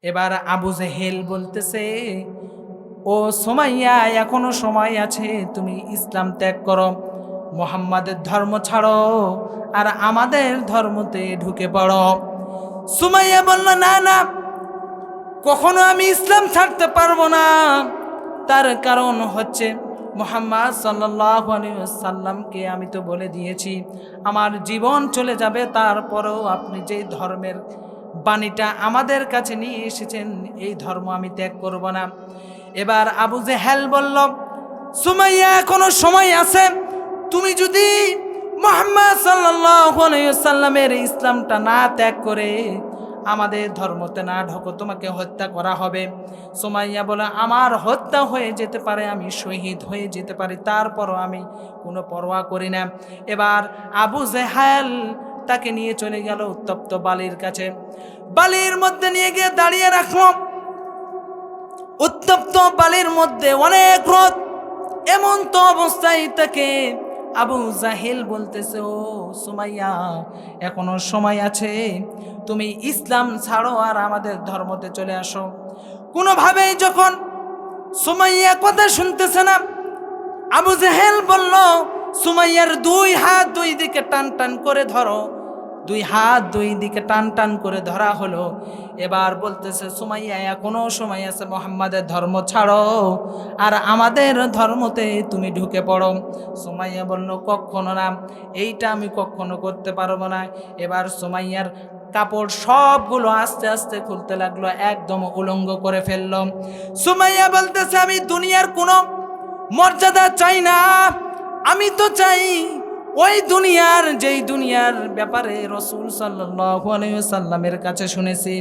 এবার আবু জেহেল বলতেছে, ও সুমাইয়া, এখনো সময় আছে, তুমি ইসলাম ত্যাগ করো, মুহাম্মাদের ধর্ম ছাড়ো আর আমাদের ধর্মতে ঢুকে পড়ো। সুমাইয়া বলল, না না, কখনো আমি ইসলাম ছাড়তে পারবো না। তার কারণ হচ্ছে মুহাম্মদ সাল্লাল্লাহু আলাইহি ওয়াসাল্লামকে আমি তো বলে দিয়েছি আমার জীবন চলে যাবে, তারপরেও আপনি যে ধর্মের বাণীটা আমাদের কাছে নিয়ে এসেছেন এই ধর্ম আমি ত্যাগ করব না। এবার আবু জেহেল বলল, সুমাইয়া এখনো সময় আছে, তুমি যদি মুহাম্মদ সাল্লাল্লাহু আলাইহি ওয়াসাল্লামের ইসলামটা না ত্যাগ করে আমাদের ধর্মতে না ঢোকো, তোমাকে হত্যা করা হবে। সুমাইয়া বলে, আমার হত্যা হয়ে যেতে পারে, আমি শহীদ হয়ে যেতে পারি, তারপরও আমি কোনো পরোয়া করি না। এবার আবু জেহেল তাকে নিয়ে চলে গেল উত্তপ্ত বালির কাছে, বালির মধ্যে নিয়ে গিয়ে দাঁড়িয়ে রাখলো। উত্তপ্ত বালির মধ্যে অনেক রোদ, এমন তো অবস্থায় তাকে আবু জাহেল বলতেছে, ও সুমাইয়া এখনো সময় আছে, তুমি ইসলাম ছাড়ো আর আমাদের ধর্মতে চলে আসো। কোনোভাবেই যখন সুমাইয়া কথা শুনতেছে না, আবু জাহেল বলল, সুমাইয়ার দুই হাত দুই দিকে টান টান করে ধরো। দুই হাত দুই দিকে টান টান করে ধরা হলো। এবার বলতেছে, সুমাইয়া এখনো সময় আছে, মুহাম্মাদের ধর্ম ছাড়ো আর আমাদের ধর্মতে তুমি ঢুকে পড়ো। সুমাইয়া বলল, কখনো না, এইটা আমি কখনো করতে পারবো না। এবার সুমাইয়ার কাপড় সবগুলো আস্তে আস্তে খুলতে লাগলো, একদম উলঙ্গ করে ফেললো। সুমাইয়া বলতেছে, আমি দুনিয়ার কোনো মর্যাদা চাই না, আমি তো চাই ওই দুনিয়ার, যেই দুনিয়ার ব্যাপারে রাসূল সাল্লাল্লাহু আলাইহি ওয়াসাল্লামের কাছে শুনেছি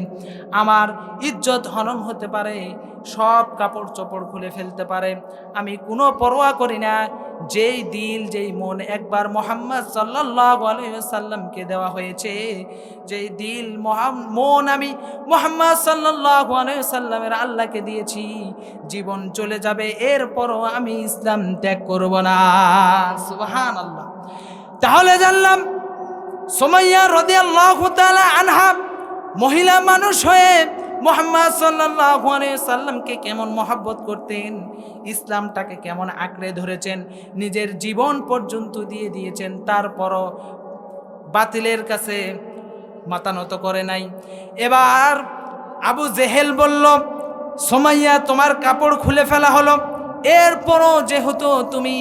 আমার ইজ্জত হনন হতে পারে, সব কাপড় চোপড় খুলে ফেলতে পারে, আমি কোনো পরোয়া করি না। যেই দিল যেই মন একবার মুহাম্মদ সাল্লাল্লাহু আলাইহি ওয়াসাল্লামকে দেওয়া হয়েছে, যেই দিল মন আমি মুহাম্মদ সাল্লাল্লাহু আলাইহি ওয়াসাল্লামের আল্লাহকে দিয়েছি, জীবন চলে যাবে এরপরও আমি ইসলাম ত্যাগ করব না। সুবহানাল্লাহ। তাহলে জানলাম সুমাইয়া রাদিয়াল্লাহু তাআলা আনহা মহিলা মানুষ হয়ে মুহাম্মদ সাল্লাল্লাহু আলাইহি সাল্লামকে কেমন মহব্বত করতেন, ইসলামটাকে কেমন আঁকড়ে ধরেছেন, নিজের জীবন পর্যন্ত দিয়ে দিয়েছেন, তারপরও বাতিলের কাছে মাথা নত করে নাই। এবার আবু জেহেল বলল, সুমাইয়া তোমার কাপড় খুলে ফেলা হলো, এরপরও যেহেতু তুমি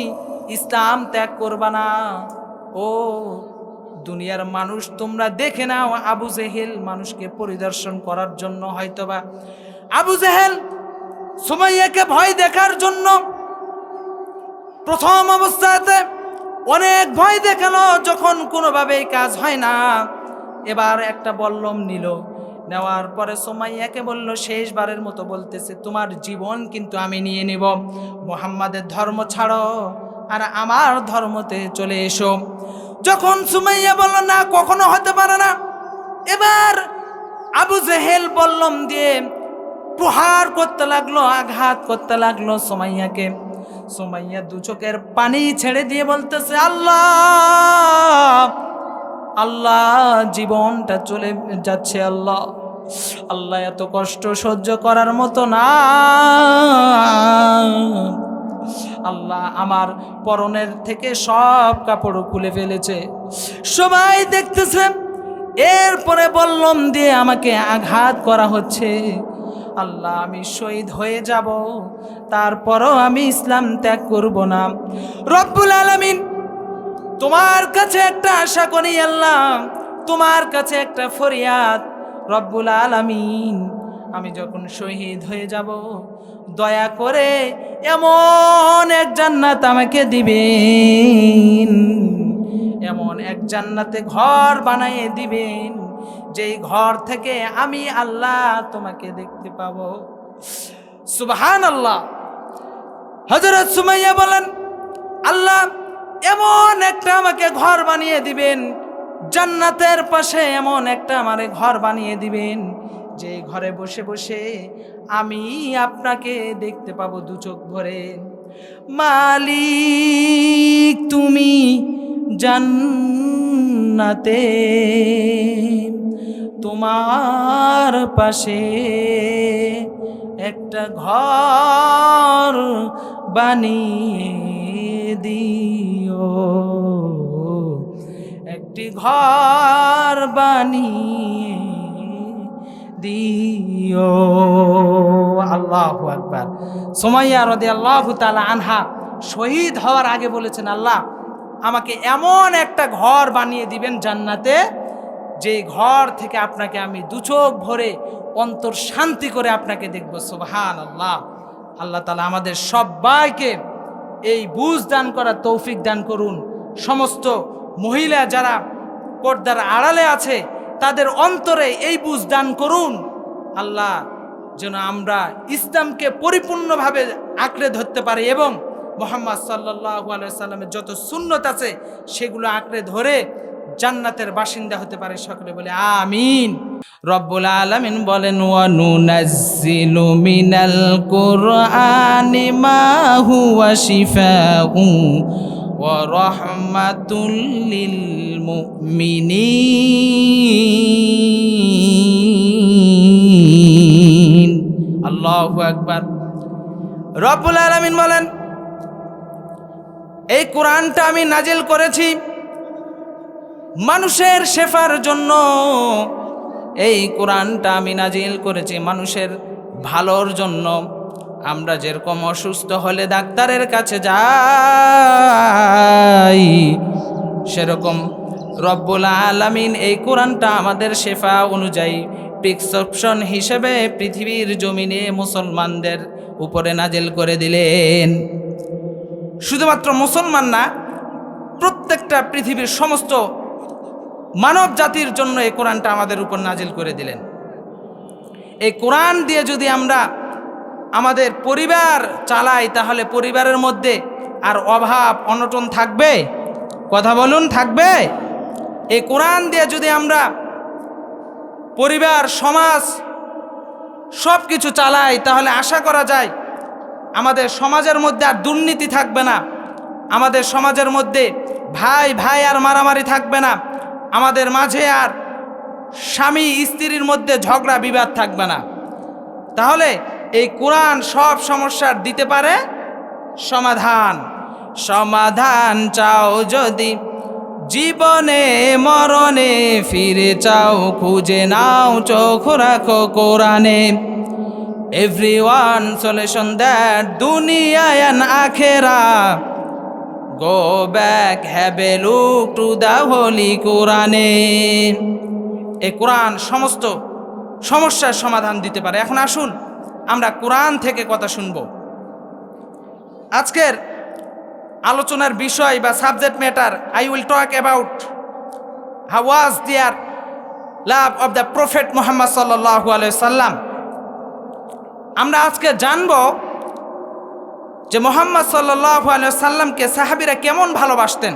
ইসলাম ত্যাগ করবা না, ও দুনিয়ার মানুষ তোমরা দেখে নাও, আবু জেহেল মানুষকে পরিদর্শন করার জন্য হয়তোবা আবু জেহেল সুমাইয়াকে ভয় দেখার জন্য প্রথম অবস্থাতে অনেক ভয় দেখালো, যখন কোনোভাবেই কাজ হয় না এবার একটা বল্লম নিল, নেওয়ার পরে সুমাইয়াকে বলল, শেষবারের মতো বলতেছে, তোমার জীবন কিন্তু আমি নিয়ে নেব, মুহাম্মাদের ধর্ম ছাড়ো আর আমার ধর্মতে চলে এসো। যখন সুমাইয়া বলল, না কখনো হতে পারে না, এবার আবু জেহেল বল্লম দিয়ে প্রহার করতে লাগলো, আঘাত করতে লাগলো সুমাইয়াকে। সুমাইয়া দু চোখের পানি ছেড়ে দিয়ে বলতেছে, আল্লাহ আল্লাহ, জীবনটা চলে যাচ্ছে, আল্লাহ আল্লাহ, এত কষ্ট সহ্য করার মতো না, আল্লাহ আমার পরনের থেকে সব কাপড় খুলে ফেলেছে, সবাই দেখতেছে, এরপরে বল্লম দিয়ে আমাকে আঘাত করা হচ্ছে, আল্লাহ আমি শহীদ হয়ে যাব, তারপরও আমি ইসলাম ত্যাগ করব না। রব্বুল আলামিন তোমার কাছে একটা আশা করি, আল্লাহ তোমার কাছে একটা ফরিয়াদ, রব্বুল আলামিন আমি যখন শহীদ হয়ে যাব দয়া করে এমন এক জান্নাত আমাকে দিবেন, এমন এক জান্নাতে ঘর বানিয়ে দিবেন, যেই ঘর থেকে আমি আল্লাহ তোমাকে দেখতে পাবো। সুবহানাল্লাহ। হযরত সুমাইয়া বলেন, আল্লাহ এমন একটা আমাকে ঘর বানিয়ে দিবেন, জান্নাতের পাশে এমন একটা আমারে ঘর বানিয়ে দিবেন, যে ঘরে বসে বসে আমি আপনাকে দেখতে পাবো দু চোখ ভরে। মালিক তুমি জান্নাতে তোমার পাশে একটা ঘর বানিয়ে দিও, একটি ঘর বানিয়ে দিও। আল্লাহু আকবার। সুমাইয়া রাদিয়াল্লাহু তাআলা আনহা শহীদ হওয়ার আগে বলেছেন, আল্লাহ আমাকে এমন একটা ঘর বানিয়ে দিবেন জান্নাতে, যে ঘর থেকে আপনাকে আমি দুচোখ ভরে অন্তর শান্তি করে আপনাকে দেখব। সুবহানাল্লাহ। আল্লাহ তাআলা আমাদের সবাইকে এই বুঝ দান করার তৌফিক দান করুন। সমস্ত মহিলা যারা পর্দার আড়ালে আছে তাদের অন্তরে এই বুঝ দান করুন। আল্লাহ যেন আমরা ইসলামকে পরিপূর্ণভাবে আঁকড়ে ধরতে পারি এবং মুহাম্মদ সাল্লাল্লাহু আলাইহি সাল্লামের যত সুন্নত আছে সেগুলো আঁকড়ে ধরে জান্নাতের বাসিন্দা হতে পারে। সকলে বলে আমিন। রব্বুল আলামিন বলেন, ওয়া নুনাজ্জিলু মিনাল কুরআনি মা হুয়া শিফাউ ওয়া রাহমাতুল লিল মুমিনিন। আল্লাহু আকবার। রব্বুল আলামিন বলেন, এই কোরআনটা আমি নাজিল করেছি মানুষের শেফার জন্য। এই কোরআনটা আমি নাজিল করেছি মানুষের ভালোর জন্য। আমরা যেরকম অসুস্থ হলে ডাক্তারের কাছে যাই, সেরকম রব্বুল আলামিন এই কোরআনটা আমাদের শেফা অনুযায়ী প্রিসক্রিপশন হিসেবে পৃথিবীর জমিনে মুসলমানদের উপরে নাজিল করে দিলেন। শুধুমাত্র মুসলমান না, প্রত্যেকটা পৃথিবীর সমস্ত মানব জাতির জন্য এই কোরআনটা আমাদের উপর নাজিল করে দিলেন। এই কোরআন দিয়ে যদি আমরা আমাদের পরিবার চালাই, তাহলে পরিবারের মধ্যে আর অভাব অনটন থাকবে? কথা বলুন, থাকবে? এই কোরআন দিয়ে যদি আমরা পরিবার সমাজ সব কিছু চালাই, তাহলে আশা করা যায় আমাদের সমাজের মধ্যে আর দুর্নীতি থাকবে না, আমাদের সমাজের মধ্যে ভাই ভাই আর মারামারি থাকবে না, আমাদের মাঝে আর স্বামী স্ত্রীর মধ্যে ঝগড়া বিবাদ থাকবে না। তাহলে এই কোরআন সব সমস্যার দিতে পারে সমাধান। সমাধান চাও যদি জীবনে মরণে, ফিরে চাও খুঁজে নাও চোখ রাখো কোরআনে। Everyone solution that dunya and akhirah, go back, have a look to the holy Quran. এই কোরআন সমস্ত সমস্যার সমাধান দিতে পারে। এখন আসুন আমরা কোরআন থেকে কথা শুনব। আজকের আলোচনার বিষয় বা subject matter, I will talk about how was their love of the Prophet Muhammad sallallahu alaihi wasallam। আমরা আজকে জানব যে মুহাম্মদ সাল্লাল্লাহু আলাইহি সাল্লামকে সাহাবীরা কেমন ভালোবাসতেন,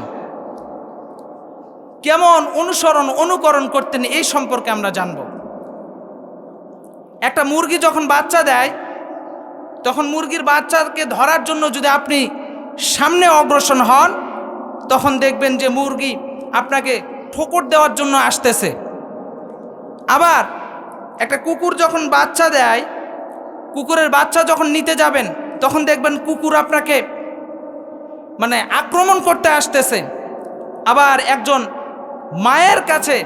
কেমন অনুকরণ করতেন, এই সম্পর্কে আমরা জানব। একটা মুরগি যখন বাচ্চা দেয়, তখন মুরগির বাচ্চাকে ধরার জন্য যদি আপনি সামনে অগ্রসর হন, তখন দেখবেন যে মুরগি আপনাকে ঠোকর দেওয়ার জন্য আসতেছে। আবার একটা কুকুর যখন বাচ্চা দেয়, কুকুরের বাচ্চা যখন নিতে যাবেন, তখন দেখবেন কুকুর আপনাকে আক্রমণ করতে আসতেছে। আবার একজন মায়ের কাছে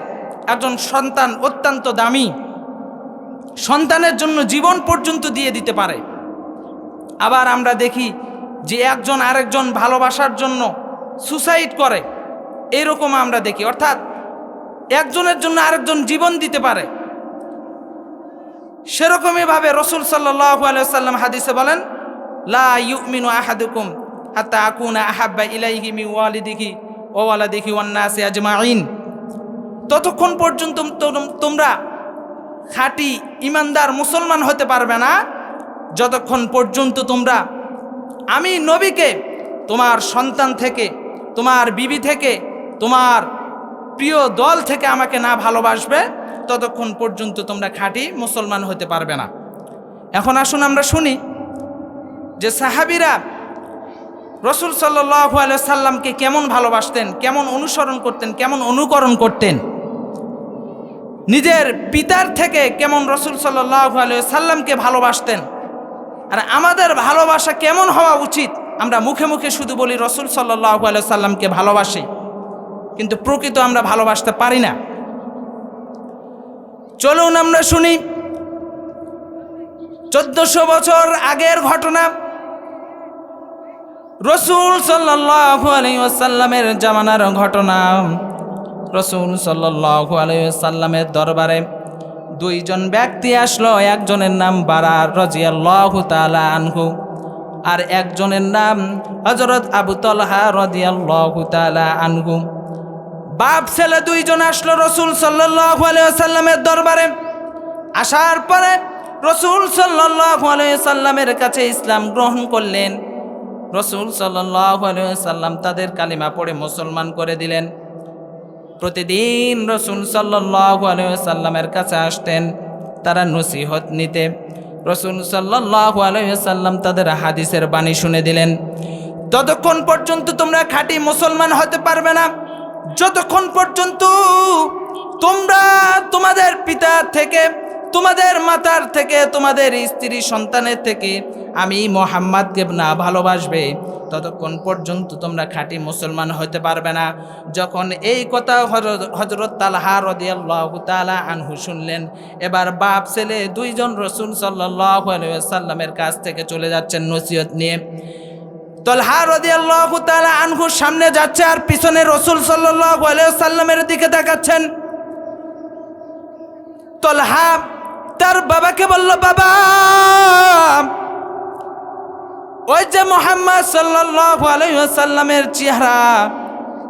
একজন সন্তান অত্যন্ত দামি, সন্তানের জন্য জীবন পর্যন্ত দিয়ে দিতে পারে। আবার আমরা দেখি যে একজন আরেকজন ভালোবাসার জন্য সুসাইড করে, এরকম আমরা দেখি। অর্থাৎ একজনের জন্য আরেকজন জীবন দিতে পারে। সেরকমই ভাবে রাসূল সাল্লাল্লাহু আলাইহি ওয়াসাল্লাম হাদিসে বলেন, লা ইউমিনু আহাদুকুম হাত্তা আকুনা আহাব্বা ইলাইহি মিন ওয়ালিদিহি ওয়া ওয়ালাদিহি ওয়ান নাসি আজমাইন। ততক্ষণ পর্যন্ত তোমরা খাঁটি ইমানদার মুসলমান হতে পারবে না, যতক্ষণ পর্যন্ত তোমরা আমি নবীকে তোমার সন্তান থেকে, তোমার বিবি থেকে, তোমার প্রিয় দল থেকে আমাকে না ভালোবাসবে, ততক্ষণ পর্যন্ত তোমরা খাঁটি মুসলমান হতে পারবে না। এখন আসুন আমরা শুনি যে সাহাবীরা রাসূল সাল্লাল্লাহু আলাইহি সাল্লামকে কেমন ভালোবাসতেন, কেমন অনুসরণ করতেন, কেমন অনুকরণ করতেন। নিজের পিতার থেকে কেমন রসুল সাল্লাল্লাহু আলাইহি সাল্লামকে ভালোবাসতেন। আর আমাদের ভালোবাসা কেমন হওয়া উচিত? আমরা মুখে মুখে শুধু বলি রসুল সাল্লাল্লাহু আলাইহি সাল্লামকে ভালোবাসি, কিন্তু প্রকৃত আমরা ভালোবাসতে পারি না। চলুন আমরা শুনি 1400 বছর আগের ঘটনা। রসুল সাল্লাল্লাহু আলাইহি ওয়াসাল্লামের জামানার ঘটনা। রসুল সাল্লাল্লাহু আলাইহি ওয়াসাল্লামের দরবারে দুইজন ব্যক্তি আসলো। একজনের নাম বারা রাদিয়াল্লাহু তাআলা আনহু, আর একজনের নাম হযরত আবু তালহা রাদিয়াল্লাহু তাআলা আনহু। বাপ ছেলে দুইজন আসলো রসুল সাল্লাল্লাহু আলাইহি ওয়াসাল্লামের দরবারে। আসার পরে রসুল সাল্লাল্লাহু আলাইহি ওয়াসাল্লামের কাছে ইসলাম গ্রহণ করলেন। রসুল সাল্লাল্লাহু আলাইহি ওয়াসাল্লাম তাদের কালিমা পড়ে মুসলমান করে দিলেন। প্রতিদিন রসুল সাল্লাল্লাহু আলাইহি ওয়াসাল্লামের কাছে আসতেন তারা নসিহত নিতে। রসুল সাল্লাল্লাহু আলাইহি ওয়াসাল্লাম তাদের হাদিসের বাণী শুনে দিলেন, ততক্ষণ পর্যন্ত তোমরা খাঁটি মুসলমান হতে পারবে না যতক্ষণ পর্যন্ত তোমরা তোমাদের পিতা থেকে, তোমাদের মাতার থেকে, তোমাদের স্ত্রী সন্তানের থেকে আমি মুহাম্মদকে না ভালোবাসবে, ততক্ষণ পর্যন্ত তোমরা খাঁটি মুসলমান হতে পারবে না। যখন এই কথা হযরত তালহা রাদিয়াল্লাহু তাআলা আনহু শুনলেন, এবার বাপ ছেলে দুইজন রসুল সাল্লাল্লাহু আলাইহি ওয়াসাল্লামের কাছ থেকে চলে যাচ্ছেন নসিহত নিয়ে। তালহা রাদিয়াল্লাহু তাআলা আনহু সামনে যাচ্ছে আর পিছনে রসুল সাল্লাল্লাহু আলাইহি ওয়াসাল্লামের দিকে তাকাচ্ছেন। তালহা তার বাবাকে বলল, বাবা, ওই যে মুহাম্মদ সাল্লাল্লাহু আলাইহি ওয়াসাল্লামের চেহারা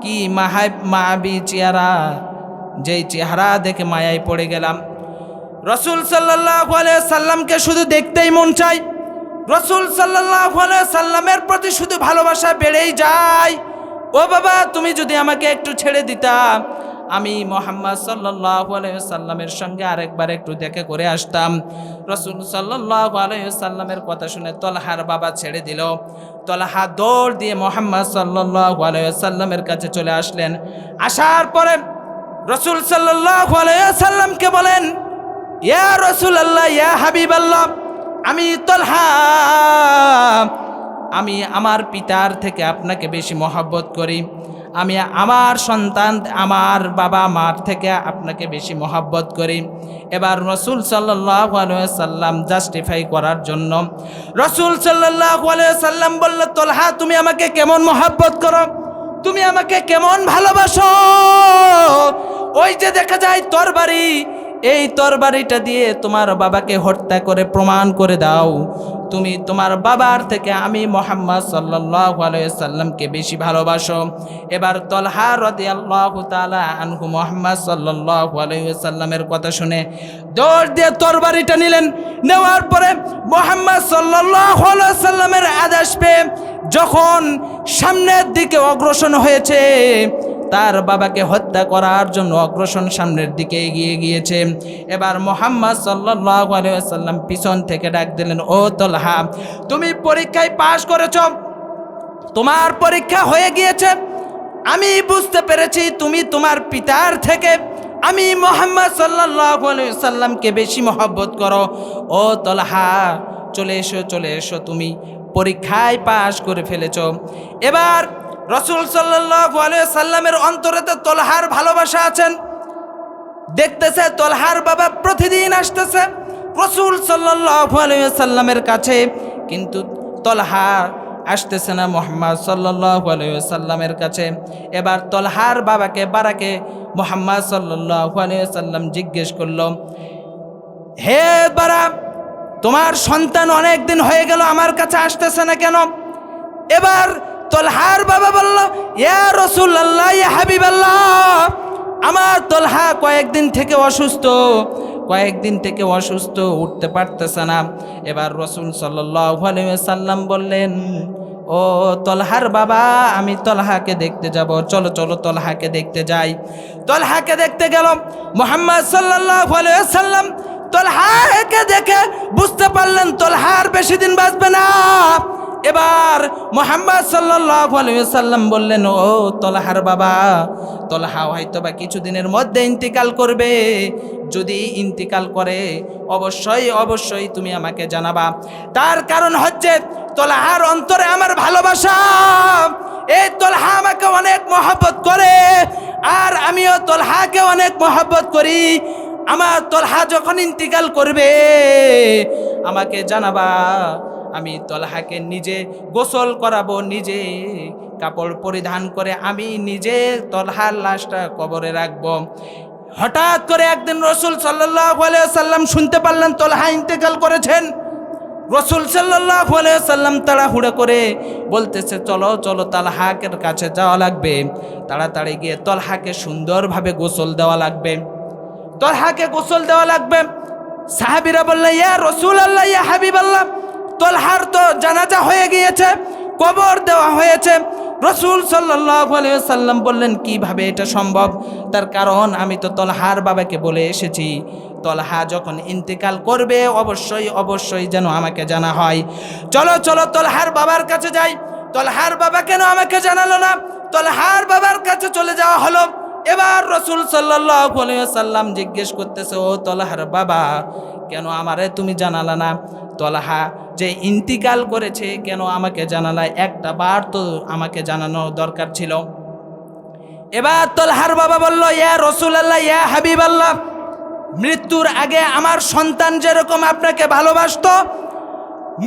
কি মায়াবী চেহারা, যেই চেহারা দেখে মায়ায় পড়ে গেলাম। রসুল সাল্লাল্লাহু আলাইহি ওয়াসাল্লামকে শুধু দেখতেই মন চাই, রসুল সাল্লাল্লাহু আলাইহি ওয়াসাল্লামের প্রতি শুধু ভালোবাসা বেড়েই যায়। ও বাবা, তুমি যদি আমাকে একটু ছেড়ে দিতা, আমি মুহাম্মদ সাল্লাল্লাহু আলাইহি ওয়াসাল্লামের সঙ্গে আরেকবার একটু দেখা করে আসতাম। রসুল সাল্লাল্লাহু আলাইহি ওয়াসাল্লামের কথা শুনে তালহার বাবা ছেড়ে দিল। তালহা দৌড় দিয়ে মুহাম্মদ সাল্লাল্লাহু আলাইহি ওয়াসাল্লামের কাছে চলে আসলেন। আসার পরে রসুল সাল্লাল্লাহু আলাইহি ওয়াসাল্লামকে বলেন, ইয়া রাসূলুল্লাহ, ইয়া হাবিবাল্লাহ, আমি তালহা, আমি আমার পিতার থেকে আপনাকে বেশি মহব্বত করি। আমি আমার সন্তান, আমার বাবা মার থেকে আপনাকে বেশি মহব্বত করি। এবার রসুল সাল্লাল্লাহু আলাইহি ওয়াসাল্লাম জাস্টিফাই করার জন্য রসুল সাল্লাল্লাহু আলাইহি ওয়াসাল্লাম বলল, তালহা, তুমি আমাকে কেমন মহব্বত করো, তুমি আমাকে কেমন ভালোবাসো? ওই যে দেখা যায় তরবারি, এই তরবারিটা দিয়ে তোমার বাবাকে হত্যা করে প্রমাণ করে দাও তুমি তোমার বাবার থেকে আমি মুহাম্মদ সাল্লাল্লাহু আলাইহি ওয়াসাল্লামকে বেশি ভালোবাসো। এবার তালহা রাদিয়াল্লাহু তাআলা আনহু মুহাম্মদ সাল্লাল্লাহু আলাইহি ওয়াসাল্লামের কথা শুনে দৌড় দিয়ে তরবারিটা নিলেন। নেওয়ার পরে মুহাম্মদ সাল্লাল্লাহু আলাইহি ওয়াসাল্লামের আদেশ পেয়ে যখন সামনের দিকে অগ্রসর হয়েছে, তার বাবাকে হত্যা করার জন্য অগ্রসর সামনের দিকে এগিয়ে গিয়েছে। এবার মুহাম্মদ সাল্লাল্লাহু আলাইহি ওয়াসাল্লাম পিছন থেকে ডাক দিলেন, ও তালহা, তুমি পরীক্ষায় পাশ করেছো, তোমার পরীক্ষা হয়ে গিয়েছে। আমি বুঝতে পেরেছি তুমি তোমার পিতার থেকে আমি মুহাম্মদ সাল্লাল্লাহু আলাইহি ওয়াসাল্লামকে বেশি মহব্বত করো। ও তালহা, চলে এসো, চলে এসো, তুমি পরীক্ষায় পাশ করে ফেলেছো। এবার রসুল সাল্লাল্লাহু আলাইহি ওয়াসাল্লামের অন্তরে তো তালহার ভালোবাসা আছেন। দেখতেছে তালহার বাবা প্রতিদিন আসতেছে রসুল সাল্লাল্লাহু আলাইহি ওয়াসাল্লামের কাছে, কিন্তু তালহা আসতেছে না মুহাম্মদ সাল্লাল্লাহু আলাইহি ওয়াসাল্লামের কাছে। এবার তালহার বাবাকে বারাকে মুহাম্মদ সাল্লাল্লাহু আলাইহি ওয়াসাল্লাম জিজ্ঞেস করলো, হে বারা, তোমার সন্তান অনেক দিন হয়ে গেল আমার কাছে আসতেছে না কেন? এবার তালহার বাবা বলল, ইয়া রাসূলুল্লাহ, ইয়া হাবিবাল্লাহ, আমার তালহা কয়েকদিন থেকে অসুস্থ, উঠতে পারতেছে না। এবার রাসূল সাল্লাল্লাহু আলাইহি ওয়াসাল্লাম বললেন, ও তালহার বাবা, আমি তালহাকে দেখতে যাব, চলো চলো তালহাকে দেখতে যাই। তালহাকে দেখতে গেল মুহাম্মদ সাল্লাল্লাহু আলাইহি ওয়াসাল্লাম। তালহাকে দেখে বুঝতে পারলেন তালহার বেশি দিন বাঁচবে না। এবার মুহাম্মদ সাল্লাল্লাহু আলাইহি ওয়াসাল্লাম বললেন, ও তলহার বাবা, তলহা হয়তোবা কিছুদিনের মধ্যে ইন্তিকাল করবে। যদি ইন্তিকাল করে অবশ্যই অবশ্যই তুমি আমাকে জানাবা। তার কারণ হচ্ছে তলহার অন্তরে আমার ভালোবাসা। এই তলহা আমাকে অনেক মহব্বত করে, আর আমিও তলহাকে অনেক মহব্বত করি। আমার তলহা যখন ইন্তিকাল করবে আমাকে জানাবা, আমি তলহাকে নিজে গোসল করাবো, নিজে কাপড় পরিধান করে আমি নিজে তলহার লাশটা কবরে রাখবো। হঠাৎ করে একদিন রাসূল সাল্লাল্লাহু আলাইহি ওয়াসাল্লাম শুনতে পারলেন তলহা ইন্তেকাল করেছেন। রাসূল সাল্লাল্লাহু আলাইহি ওয়াসাল্লাম তাড়াহুড়ো করে বলতেছে, চলো চলো তলহাকের কাছে যাওয়া লাগবে, তাড়াতাড়ি গিয়ে তলহাকে সুন্দরভাবে গোসল দেওয়া লাগবে, তলহাকে গোসল দেওয়া লাগবে। সাহাবীরা বললেন, ইয়া রাসূলুল্লাহ, ইয়া হাবিবাল্লাহ, তলহার তো জানাজা হয়ে গিয়েছে, কবর দেওয়া হয়েছে। রাসূল সাল্লাল্লাহু আলাইহি ওয়াসাল্লাম বললেন, কিভাবে এটা সম্ভব? তার কারণ আমি তো তলহার বাবাকে বলে এসেছি, তলহা যখন ইন্তেকাল করবে অবশ্যই অবশ্যই যেন আমাকে জানা হয়। চলো চলো তলহার বাবার কাছে যাই। তলহার বাবা কেন আমাকে জানালো না? তলহার বাবার কাছে চলে যাওয়া হলো। এবার রাসূল সাল্লাল্লাহু আলাইহি ওয়াসাল্লাম জিজ্ঞেস করতেছে, ও তলহার বাবা, কেন আমারে তুমি জানালা না? তলহা যে ইন্তিকাল করেছে কেন আমাকে জানালা? একটা বার তো আমাকে জানানো দরকার ছিল। এবার তলহার বাবা বলল, ইয়া রাসূলুল্লাহ, ইয়া হাবিবাল্লাহ, মৃত্যুর আগে আমার সন্তান যেরকম আপনাকে ভালোবাসতো,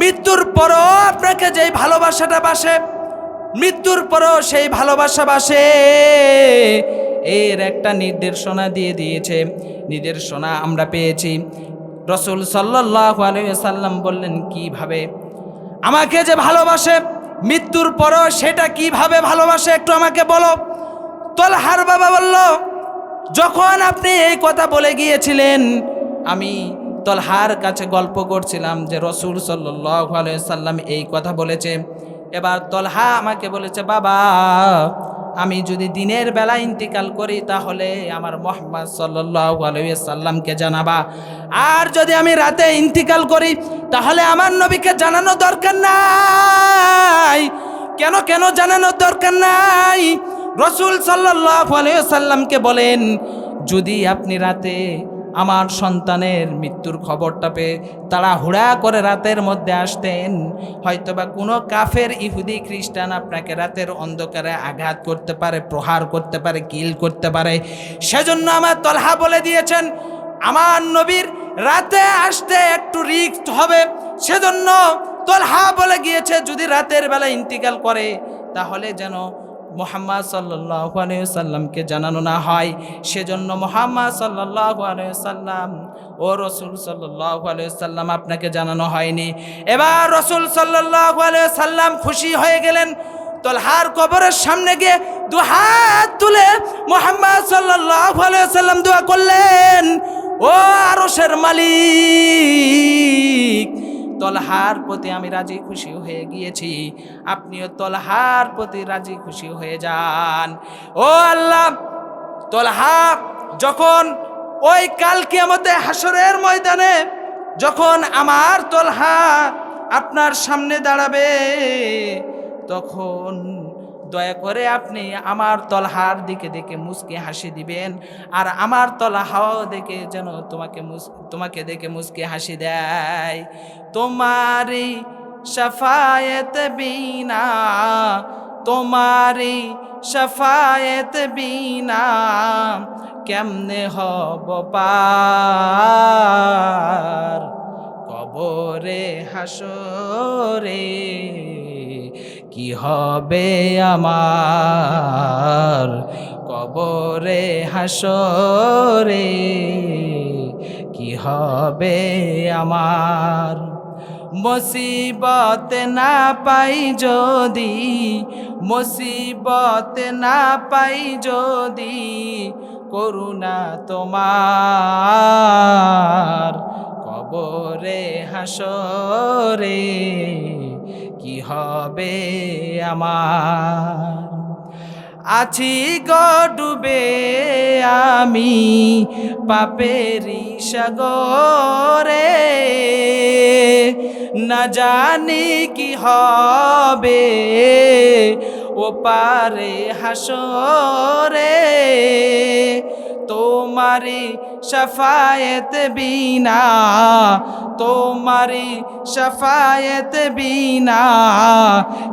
মৃত্যুর পরও আপনাকে যেই ভালোবাসাটা বাসে, মৃত্যুর পরও সেই ভালোবাসা বাসে, এর একটা নির্দেশনা দিয়ে দিয়েছে। নির্দেশনা আমরা পেয়েছি। রাসূল সাল্লাল্লাহু আলাইহি ওয়াসাল্লাম বললেন, কিভাবে? আমাকে যে ভালোবাসে মৃত্যুর পরও সেটা কিভাবে ভালোবাসে একটু আমাকে বলো। তলহার বাবা বলল, যখন আপনি এই কথা বলে গিয়েছিলেন আমি তলহার কাছে গল্প করছিলাম যে রাসূল সাল্লাল্লাহু আলাইহি ওয়াসাল্লাম এই কথা বলেছে। এবার তলহা আমাকে বলেছে, বাবা, আমি যদি দিনের বেলা ইন্তিকাল করি তাহলে আমার মুহাম্মদ সাল্লাল্লাহু আলাইহি ওয়াসাল্লামকে জানাবা, আর যদি আমি রাতে ইন্তিকাল করি তাহলে আমার নবীকে জানানো দরকার নাই। কেন কেন জানানোর দরকার নাই? রাসূল সাল্লাল্লাহু আলাইহি ওয়াসাল্লামকে বলেন, যদি আপনি রাতে আমার সন্তানের মৃত্যুর খবরটা পেয়ে তাড়াহুড়া করে রাতের মধ্যে আসতেন, হয়তোবা কোনো কাফের ইহুদি খ্রিস্টান আপনাকে রাতের অন্ধকারে আঘাত করতে পারে, প্রহার করতে পারে, কিল করতে পারে। সেজন্য আমার তলহা বলে দিয়েছেন আমার নবীর রাতে আসতে একটু রিস্ক হবে, সেজন্য তলহা বলে গিয়েছে যদি রাতের বেলা ইন্তিকাল করে তাহলে যেন মুহাম্মদ সাল্লাল্লাহু আলাইহি ওয়াসাল্লামকে জানানো না হয়। সেজন্য মুহাম্মদ সাল্লাল্লাহু আলাইহি ওয়াসাল্লাম ও রাসূল সাল্লাল্লাহু আলাইহি ওয়াসাল্লাম আপনাকে জানানো হয়নি। এবার রাসূল সাল্লাল্লাহু আলাইহি ওয়াসাল্লাম খুশি হয়ে গেলেন। তলহার কবরের সামনে গিয়ে দু হাত তুলে মুহাম্মদ সাল্লাল্লাহু আলাইহি ওয়াসাল্লাম দোয়া করলেন, ও আরশের মালিক, তলহার প্রতি আমি রাজি খুশি হয়ে গিয়েছি, আপনিও তলহার প্রতি রাজি খুশি হয়ে যান। ও আল্লাহ, তলহা যখন ওই কাল কিয়ামতে হাসরের ময়দানে যখন আমার তলহা আপনার সামনে দাঁড়াবে, তখন দয়া করে আপনি আমার তলহার দিকে দেখে মুস্কি হাসি দিবেন, আর আমার তলহাও দেখে যেন তোমাকে দেখে মুস্কি হাসি দেয়। তোমারি শাফায়েত বিনা, তোমারি শাফায়েত বিনা কেমনে হব পার, কবরে হাসরে কি হবে আমার, কবরে হাসরে কি হবে আমার। মুসিবত না পাই যদি, মুসিবত না পাই যদি করুণা তোমার, কবরে হাসরে কি হবে আমার। আছি গো ডুবে আমি পাপেরি সাগরে, না জানি কি হবে ও পারে হাসরে, তোমারি শাফায়েত বিনা, তোমারি শাফায়েত বিনা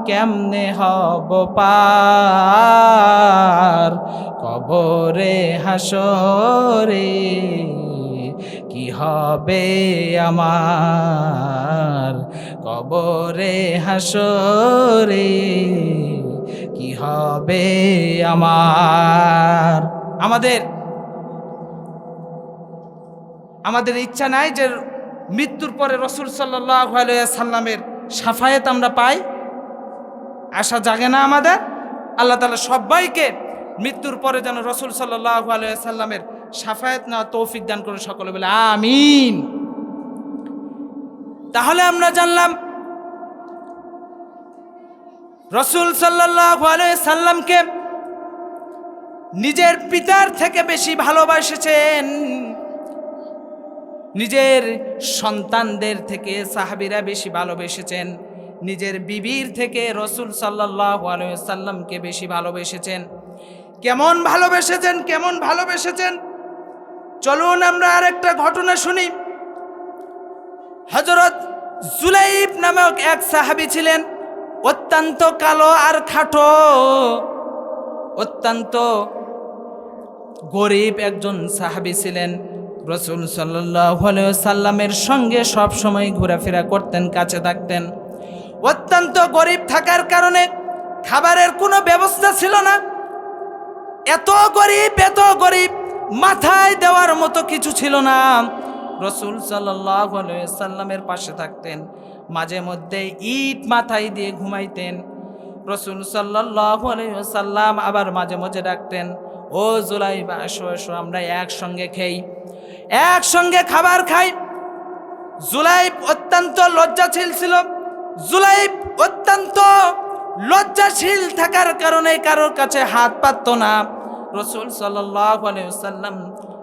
কেমনে হব পার কবরে হাসরে, কি হবে আমার কবরে হাসরে, কি হবে আমার। আমাদের ইচ্ছা নাই যে মৃত্যুর পরে রসুল সাল্লাল্লাহু আলাইহি সাল্লামের শাফায়েত আমরা পাই? আশা জাগে না আমাদের? আল্লাহ তাআলা সবাইকে মৃত্যুর পরে যেন রসুল সাল্লাল্লাহু আলাইহি সাল্লামের শাফায়েত না তৌফিক দান করে, সকলে বলে আমিন। তাহলে আমরা জানলাম রসুল সাল্লাল্লাহু আলাইহি সাল্লামকে নিজের পিতার থেকে বেশি ভালোবাসেছেন, নিজের সন্তানদের থেকে সাহাবীরা বেশি ভালোবেসেছেন, নিজের বিবির থেকে রসুল সাল্লাল্লাহু আলাইহি সাল্লামকে বেশি ভালোবেসেছেন। কেমন ভালোবেসেছেন, কেমন ভালোবেসেছেন? চলুন আমরা আরেকটা ঘটনা শুনি। হযরত জুলাইব নামক এক সাহাবী ছিলেন, অত্যন্ত কালো আর খাটো, অত্যন্ত গরিব একজন সাহাবী ছিলেন। রসুল সাল্লাল্লাহু আলাইহি সাল্লামের সঙ্গে সব সময় ঘোরাফেরা করতেন, কাছে থাকতেন। অত্যন্ত গরিব থাকার কারণে খাবারের কোনো ব্যবস্থা ছিল না। এত গরিব, মাথায় দেওয়ার মতো কিছু ছিল না। রসুল সাল্লাল্লাহু আলাইহি সাল্লামের পাশে থাকতেন, মাঝে মধ্যে ইট মাথায় দিয়ে ঘুমাইতেন। রসুল সাল্লাল্লাহু আলাইহি সাল্লাম আবার মাঝে মাঝে ডাকতেন, ও জুলাইব আসো আসো, আমরা একসঙ্গে খাই, একসঙ্গে খাবার খাই। জুলাইব অত্যন্ত লজ্জাশীল ছিল। জুলাইব অত্যন্ত লজ্জাশীল থাকার কারণে কারোর কাছে হাত পাতত না। রসুল সাল্লাল্লাহু আলাইহি সাল্লাম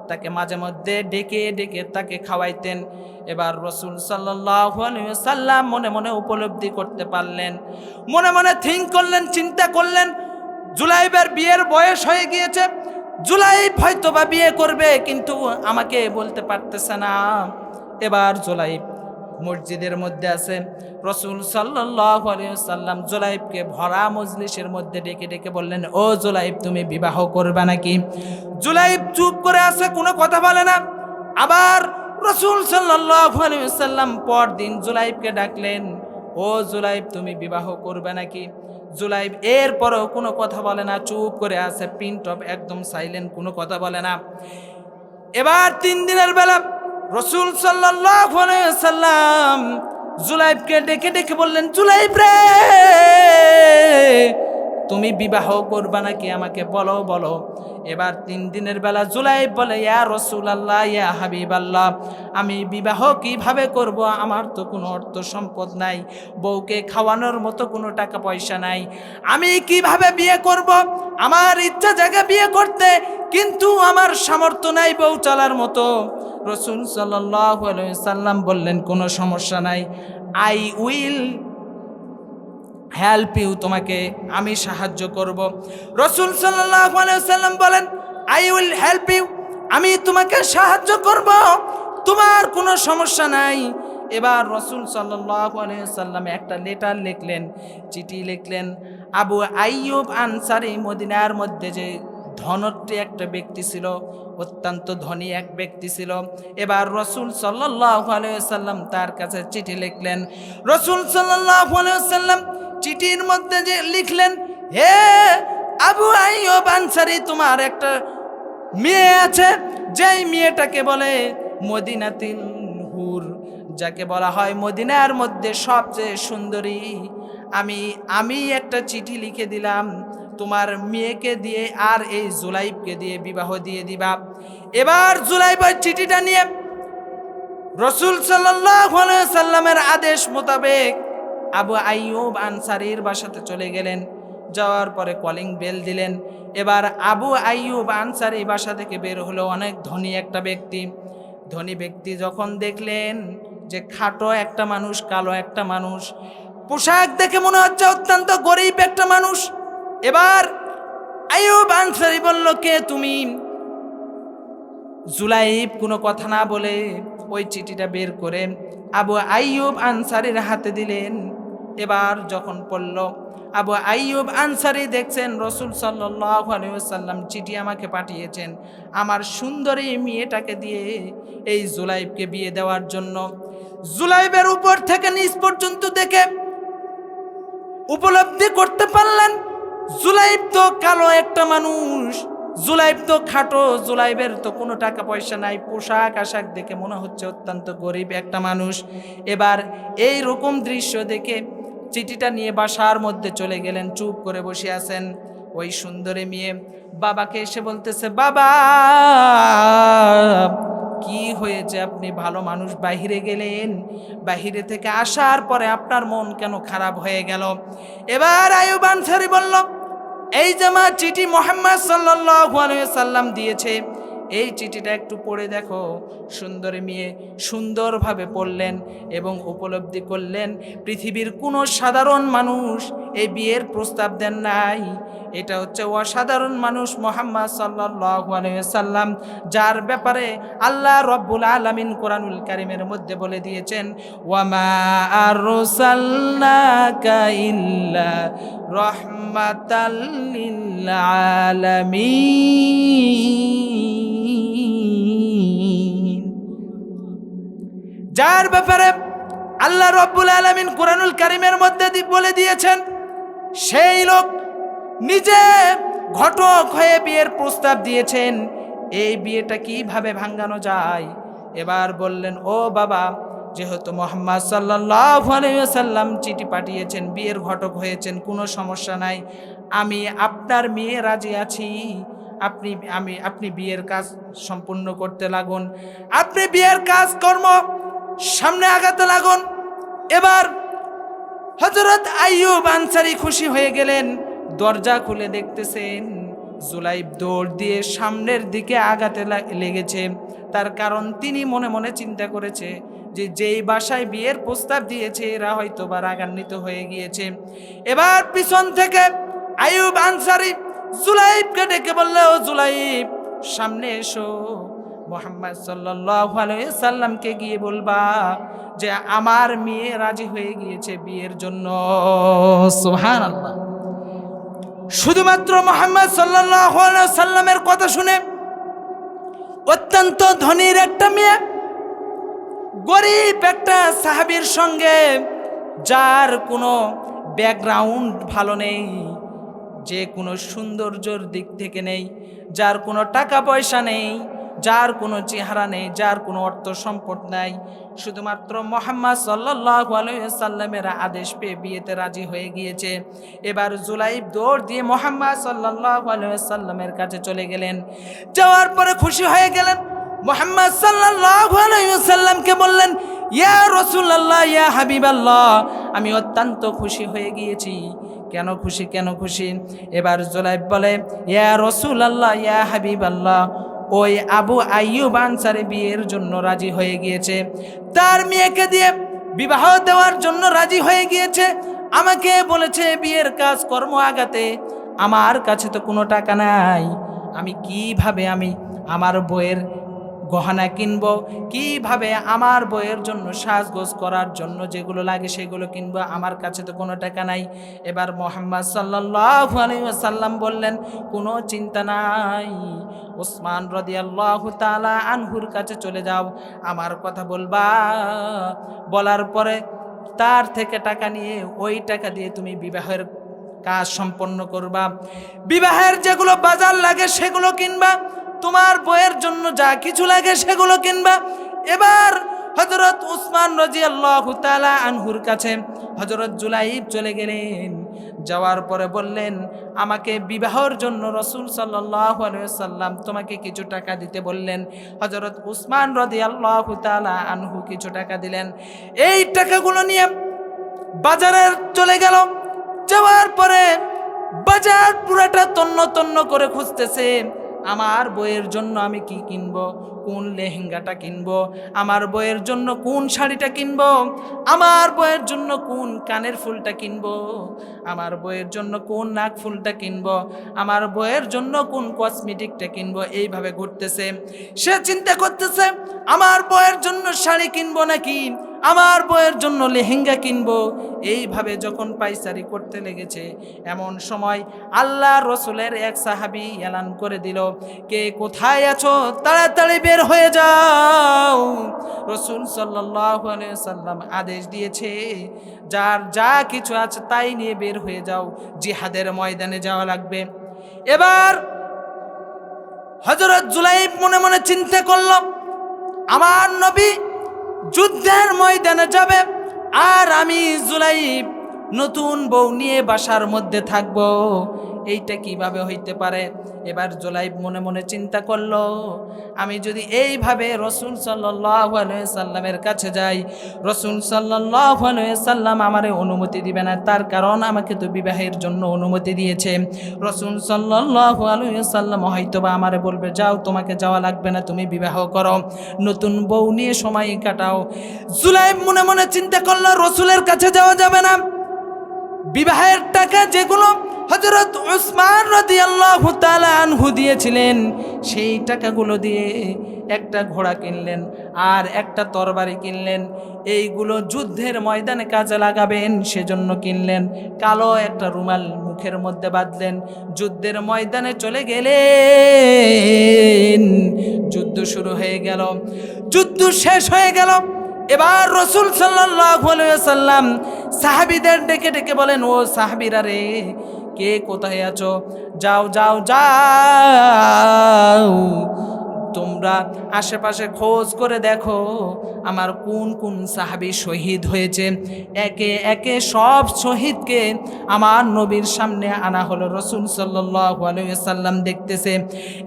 তাকে মাঝে মধ্যে ডেকে ডেকে তাকে খাওয়াইতেন। এবার রসুল সাল্লাল্লাহু আলাইহি সাল্লাম মনে মনে উপলব্ধি করতে পারলেন, মনে মনে থিঙ্ক করলেন, চিন্তা করলেন, জুলাইবের বিয়ের বয়স হয়ে গিয়েছে, জুলাইব হয়তোবা বিয়ে করবে কিন্তু আমাকে বলতে পারতেছে না। এবার জুলাইব মসজিদের মধ্যে আছে। রসুল সাল্লাল্লাহু আলাইহি সাল্লাম জুলাইবকে ভরা মজলিসের মধ্যে ডেকে ডেকে বললেন, ও জুলাইব তুমি বিবাহ করবে নাকি? জুলাইব চুপ করে আছে, কোনো কথা বলে না। আবার রসুল সাল্লাল্লাহু আলাইহি সাল্লাম পরদিন জুলাইবকে ডাকলেন, ও জুলাইব তুমি বিবাহ করবে নাকি? জুলাইব এরপরও কোনো কথা বলে না, চুপ করে আছে, পিন টপ একদম সাইলেন্ট, কোনো কথা বলে না। এবার 3 দিনের বেলা রসুল সাল্লাল্লাহু আলাইহি সাল্লাম জুলাইবকে ডেকে ডেকে বললেন, জুলাইব রে তুমি বিবাহ করবা নাকি, আমাকে বলো বলো। এবার 3 দিনের বেলা জুলাইব বলে, ইয়া রাসূলুল্লাহ, ইয়া হাবিবাল্লাহ, আমি বিবাহ কিভাবে করব? আমার তো কোনো অর্থ সম্পদ নাই, বউকে খাওয়ানোর মতো কোনো টাকা পয়সা নাই, আমি কিভাবে বিয়ে করব? আমার ইচ্ছা জায়গা বিয়ে করতে, কিন্তু আমার সামর্থ্য নাই বউ চালার মতো। রসুল সাল্লাল্লাহু আলাইহি সাল্লাম বললেন, কোনো সমস্যা নাই, আই উইল হেল্প ইউ, তোমাকে আমি সাহায্য করব। রসুল সাল্লাল্লাহু আলাইহি সাল্লাম বলেন, আই উইল হেল্প ইউ, আমি তোমাকে সাহায্য করব, তোমার কোনো সমস্যা নাই। এবার রসুল সাল্লাল্লাহু আলাইহি সাল্লাম একটা লেটার লিখলেন, চিঠি লিখলেন। আবু আইয়ুব আনসারী মদিনার মধ্যে যে ধনট্টি একটা ব্যক্তি ছিল, অত্যন্ত ধনী এক ব্যক্তি ছিল। এবার রসুল সাল্লাল্লাহু আলাইহি সাল্লাম তার কাছে চিঠি লিখলেন। রসুল সাল্লাল্লাহু আলাইহি সাল্লাম চিঠির মধ্যে যে লিখলেন, হে আবু আইয়ুব আনসারী, তোমার একটা মেয়ে আছে, যেই মেয়েটাকে বলে মদিনাতুল হুর, যাকে বলা হয় মদিনার মধ্যে সবচেয়ে সুন্দরী। আমি একটা চিঠি লিখে দিলাম, তোমার মেয়েকে দিয়ে আর এই জুলাইবকে দিয়ে বিবাহ দিয়ে দিবা। এবার জুলাইব চিঠিটা নিয়ে রসুল সাল্লাল্লাহু আলাইহি সাল্লামের আদেশ মোতাবেক আবু আইয়ুব আনসারীর বাসাতে চলে গেলেন। যাওয়ার পরে কলিং বেল দিলেন। এবার আবু আইয়ুব আনসারী বাসা থেকে বের হলো, অনেক ধনী একটা ব্যক্তি। ধনী ব্যক্তি যখন দেখলেন যে খাটো একটা মানুষ, কালো একটা মানুষ, পোশাক দেখে মনে হচ্ছে অত্যন্ত গরিব একটা মানুষ। এবার আইয়ুব আনসারী বলল, কে তুমি? জুলাইব কোনো কথা না বলে ওই চিঠিটা বের করে আবু আইয়ুব আনসারীর হাতে দিলেন। এবার যখন পড়ল, আবু আইয়ুব আনসারী দেখছেন রাসূল সাল্লাল্লাহু আলাইহি ওয়াসাল্লাম চিঠি আমাকে পাঠিয়েছেন আমার সুন্দরী মেয়েটাকে দিয়ে এই জুলাইবকে বিয়ে দেওয়ার জন্য। জুলাইবের উপর থেকে নিচ পর্যন্ত দেখে উপলব্ধি করতে পারলেন জুলাইব তো কালো একটা মানুষ, জুলাইব তো খাটো, জুলাইবের তো কোনো টাকা পয়সা নাই, পোশাক আশাক দেখে মনে হচ্ছে অত্যন্ত গরিব একটা মানুষ। এবার এই রকম দৃশ্য দেখে চিঠিটা নিয়ে বাসার মধ্যে চলে গেলেন, চুপ করে বসে আছেন। ওই সুন্দরী মেয়ে বাবাকে এসে বলতেছে, বাবা কি হয়েছে? আপনি ভালো মানুষ, বাহিরে গেলেন, বাহিরে থেকে আসার পরে আপনার মন কেন খারাপ হয়ে গেল? এবার আইয়ুব আনসারী বলল, এই যে মা চিঠি মুহাম্মদ সাল্লাল্লাহু আলাইহি ওয়াসাল্লাম দিয়েছে, এই চিঠিটা একটু পড়ে দেখো। সুন্দরী মেয়ে সুন্দরভাবে পড়লেন এবং উপলব্ধি করলেন পৃথিবীর কোনো সাধারণ মানুষ এই বিয়ের প্রস্তাব দেন নাই। এটা হচ্ছে অসাধারণ মানুষ মুহাম্মদ সাল্লাল্লাহু আলাইহি ওয়াসাল্লাম, যার ব্যাপারে আল্লাহ রাব্বুল আলামিন কোরআনুল কারীমের মধ্যে বলে দিয়েছেন, ওয়ামা আরসালনাকা ইল্লা রাহমাতাল লিল আলামিন। যার ব্যাপারে আল্লাহ রাব্বুল আলামিন কোরআনুল কারীমের মধ্যে বলে দিয়েছেন, সেই লোক নিজে ঘটক হয়ে বিয়ের প্রস্তাব দিয়েছেন। এই বিয়েটা কিভাবে ভাঙানো যায়? এবার বললেন, ও বাবা, যেহেতু মুহাম্মদ সাল্লাল্লাহু আলাইহি ওয়াসাল্লাম চিঠি পাঠিয়েছেন, বিয়ের ঘটক হয়েছেন, কোনো সমস্যা নাই, আমি আপনার মেয়ে রাজি আছি। আপনি বিয়ের কাজ সম্পূর্ণ করতে লাগুন, আপনি বিয়ের কাজ কর্ম সামনে আগাতে লাগুন। এবার হযরত আইয়ুব আনসারী খুশি হয়ে গেলেন। দরজা খুলে দেখতেছেন জুলাইব দৌড় দিয়ে সামনের দিকে আগাতে লেগেছে। তার কারণ তিনি মনে মনে চিন্তা করেছে যে যেই বাসায় বিয়ের প্রস্তাব দিয়েছে এরা হয়তো বা রাগান্বিত হয়ে গিয়েছে। এবার পিছন থেকে আইয়ুব আনসারী জুলাইবকে ডেকে বলল, ও জুলাইব, সামনে এসো, মুহাম্মদ সাল্লাল্লাহু আলাইহি সাল্লামকে গিয়ে বলবা যে আমার মেয়ে রাজি হয়ে গিয়েছে বিয়ের জন্য। সুবহানাল্লাহ। শুধুমাত্র মুহাম্মদ সাল্লাল্লাহু আলাইহি সাল্লামের কথা শুনে অত্যন্ত ধনীর একটা মেয়ে গরিব একটা সাহাবীর সঙ্গে, যার কোনো ব্যাকগ্রাউন্ড ভালো নেই, যে কোনো সৌন্দর্যের দিক থেকে নেই, যার কোনো টাকা পয়সা নেই, যার কোনো চেহারা নেই, যার কোনো অর্থ সম্পদ নাই, শুধুমাত্র মুহাম্মদ সাল্লাল্লাহু আলাইহি সাল্লামের আদেশ পেয়ে বিয়েতে রাজি হয়ে গিয়েছে। এবার জুলাইব দৌড় দিয়ে মুহাম্মদ সাল্লাল্লাহু আলাইহি সাল্লামের কাছে চলে গেলেন। যাওয়ার পরে খুশি হয়ে গেলেন, মুহাম্মদ সাল্লাল্লাহু আলাইহি সাল্লামকে বললেন, ইয়া রাসূলুল্লাহ, ইয়া হাবিবাল্লাহ, আমি অত্যন্ত খুশি হয়ে গিয়েছি। কেন খুশি, কেন খুশি? এবার জুলাইব বলে, ইয়া রাসূলুল্লাহ, ইয়া হাবিবাল্লাহ, ওই আবু আইয়ুব আনসারী বিয়ের জন্য রাজি হয়ে গিয়েছে, তার মেয়েকে দিয়ে বিবাহ দেওয়ার জন্য রাজি হয়ে গিয়েছে। আমাকে বলেছে বিয়ের কাজ কর্ম আগাতে, আমার কাছে তো কোনো টাকা নাই, আমি কিভাবে আমার বইয়ের গহনা কিনবো, কিভাবে আমার বইয়ের জন্য সাজগোজ করার জন্য যেগুলো লাগে সেগুলো কিনবো, আমার কাছে তো কোনো টাকা নাই। এবার মুহাম্মদ সাল্লাল্লাহু আলাইহি ওয়াসাল্লাম বললেন, কোনো চিন্তা নাই, উসমান রাদিয়াল্লাহু তাআলা আনহুর কাছে চলে যাও, আমার কথা বলবা, বলার পরে তার থেকে টাকা নিয়ে ওই টাকা দিয়ে তুমি বিবাহের কাজ সম্পন্ন করবা, বিবাহের যেগুলো বাজার লাগে সেগুলো কিনবা, তোমার বইয়ের জন্য যা কিছু লাগে সেগুলো কিনবা। এবার হযরত উসমান রাদিয়াল্লাহু তাআলা আনহুর কাছে হযরত জুলাইব চলে গেলেন। যাওয়ার পরে বললেন, আমাকে বিবাহের জন্য রাসূল সাল্লাল্লাহু আলাইহি ওয়াসাল্লাম তোমাকে কিছু টাকা দিতে বললেন। হযরত উসমান রাদিয়াল্লাহু তাআলা আনহু কিছু টাকা দিলেন। এই টাকাগুলো নিয়ে বাজারে চলে গেল। যাওয়ার পরে বাজার পুরাটা তন্ন তন্ন করে খুঁজতেছে, আমার বইয়ের জন্য আমি কি কিনবো, কোন লেহেঙ্গাটা কিনবো, আমার বইয়ের জন্য কোন শাড়িটা কিনবো, আমার বইয়ের জন্য কোন কানের ফুলটা কিনবো, আমার বইয়ের জন্য কোন নাক ফুলটা কিনবো, আমার বইয়ের জন্য কোন কসমেটিকটা কিনবো। এইভাবে ঘুরতেছে, সে চিন্তা করতেছে আমার বইয়ের জন্য শাড়ি কিনবো নাকি আমার বইয়ের জন্য লেহেঙ্গা কিনবো। এইভাবে যখন পাইচারি করতে লেগেছে, এমন সময় আল্লাহ রসুলের এক সাহাবী এলান করে দিল, কে কোথায় আছো তাড়াতাড়ি বের হয়ে যাও। রসুল সাল্লাল্লাহু আলাইহি ওয়াসাল্লাম আদেশ দিয়েছে, যার যা কিছু আছে তাই নিয়ে বের হয়ে যাও, জিহাদের ময়দানে যাওয়া লাগবে। এবার হযরত জুলাইব মনে মনে চিন্তা করল, আমার নবী যুদ্ধের ময়দানে যাবে আর আমি জুলাইব নতুন বউ নিয়ে বাসার মধ্যে থাকব, এইটা কিভাবে হইতে পারে। এবার জুলাইব মনে মনে চিন্তা করলো, আমি যদি এইভাবে রসুল সাল্লাল্লাহু আলাইহি সাল্লামের কাছে যাই, রসুল সাল্লাল্লাহু আলাইহি সাল্লাম আমারে অনুমতি দিবে না, তার কারণ আমাকে তো বিবাহের জন্য অনুমতি দিয়েছে। রসুল সাল্লাল্লাহু আলাইহি সাল্লাম হয়তোবা আমারে বলবে, যাও তোমাকে যাওয়া লাগবে না, তুমি বিবাহ করো, নতুন বউ নিয়ে সময় কাটাও। জুলাইব মনে মনে চিন্তা করলো, রসুলের কাছে যাওয়া যাবে না। বিবাহের টাকা যেগুলো হযরত উসমান রাদিয়াল্লাহু তাআলা আনহু দিয়েছিলেন, সেই টাকাগুলো দিয়ে একটা ঘোড়া কিনলেন আর একটা তরবারি কিনলেন। এইগুলো যুদ্ধের ময়দানে কাজে লাগাবেন সেজন্য কিনলেন। কালো একটা রুমাল মুখের মধ্যে বাঁধলেন, যুদ্ধের ময়দানে চলে গেলেন। যুদ্ধ শুরু হয়ে গেল, যুদ্ধ শেষ হয়ে গেল। এবার রসুল সাল্লাল্লাহু আলাইহি ওয়াসাল্লাম সাহাবীদের ডেকে ডেকে বলেন, ও সাহাবীরা রে, কে কোথায় আছো, যাও যাও যাও, তোমরা আশেপাশে খোঁজ করে দেখো আমার কোন কোন সাহাবী শহীদ হয়েছে। একে একে সব শহীদকে আমার নবীর সামনে আনা হলো। রসুল সাল্লাল্লাহু আলাইহি ওয়াসাল্লাম দেখতেছে।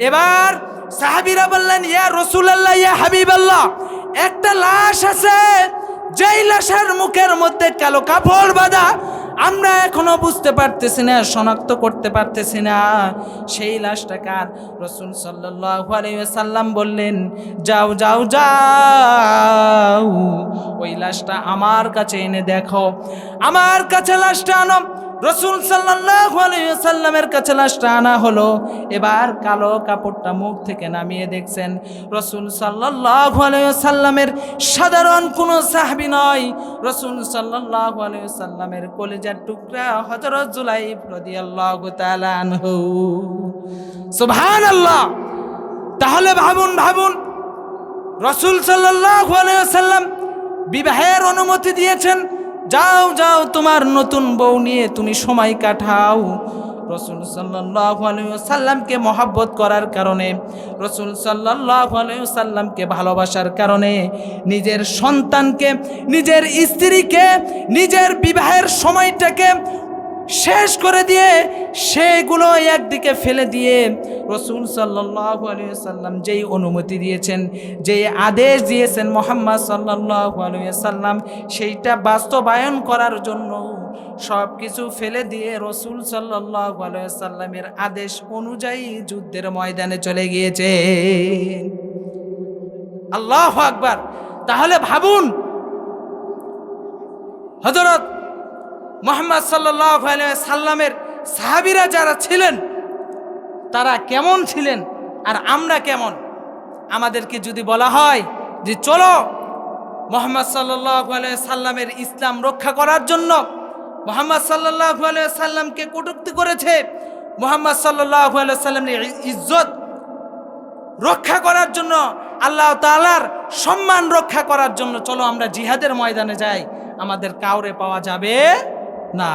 এবার সাহাবীরা বললেন, ইয়া রাসূলুল্লাহ, ইয়া হাবিবাল্লাহ, একটা লাশ আছে, যেই লাশের মুখের মধ্যে কালো কাপড় বাঁধা, আমরা এখনো বুঝতে পারতেছি না, শনাক্ত করতে পারতেছি না সেই লাশটা কার। রাসূল সাল্লাল্লাহু আলাইহি ওয়াসাল্লাম বললেন, যাও যাও যাও, ওই লাশটা আমার কাছে এনে দেখো, আমার কাছে লাশটা আনো। রাসূল সাল্লাল্লাহু আলাইহি ওয়াসাল্লামের কাছে লাশটা আনা হলো। এবার কালো কাপড়টা মুখ থেকে নামিয়ে দেখছেন রাসূল সাল্লাল্লাহু আলাইহি ওয়াসাল্লামের সাধারণ কোনো সাহাবী নয়, রাসূল সাল্লাল্লাহু আলাইহি ওয়াসাল্লামের কলিজার টুকরা হযরত জুলাইব রাদিয়াল্লাহু তাআলা আনহু। সুবহানাল্লাহ। তাহলে ভাবুন ভাবুন, রাসূল সাল্লাল্লাহু আলাইহি ওয়াসাল্লাম বিবাহের অনুমতি দিয়েছেন, যাও যাও তোমার নতুন বউ নিয়ে তুমি সময় কাটাও। রাসূল সাল্লাল্লাহু আলাইহি ওয়াসাল্লামকে মহব্বত করার কারণে, রাসূল সাল্লাল্লাহু আলাইহি ওয়াসাল্লামকে ভালোবাসার কারণে নিজের সন্তানকে, নিজের স্ত্রীকে, নিজের বিবাহের সময়টাকে শেষ করে দিয়ে, সেগুলো একদিকে ফেলে দিয়ে রাসূল সাল্লাল্লাহু আলাইহি ওয়াসাল্লাম যেই অনুমতি দিয়েছেন, যেই আদেশ দিয়েছেন মুহাম্মদ সাল্লাল্লাহু আলাইহি ওয়াসাল্লাম, সেইটা বাস্তবায়ন করার জন্য সব কিছু ফেলে দিয়ে রাসূল সাল্লাল্লাহু আলাইহি ওয়াসাল্লামের আদেশ অনুযায়ী যুদ্ধের ময়দানে চলে গিয়েছে। আল্লাহু আকবার। তাহলে ভাবুন, হযরত মুহাম্মদ সাল্লাল্লাহু আলাইহি সাল্লামের সাহাবীরা যারা ছিলেন তারা কেমন ছিলেন আর আমরা কেমন। আমাদেরকে যদি বলা হয় যে চলো মুহাম্মদ সাল্লাল্লাহু আলাইহি সাল্লামের ইসলাম রক্ষা করার জন্য, মুহাম্মদ সাল্লাল্লাহু আলাইহি সাল্লামকে কটূক্তি করেছে, মুহাম্মদ সাল্লাল্লাহু আলাইহি সাল্লামের ইজ্জত রক্ষা করার জন্য, আল্লাহ তাআলার সম্মান রক্ষা করার জন্য চলো আমরা জিহাদের ময়দানে যাই, আমাদের কাউরে পাওয়া যাবে না।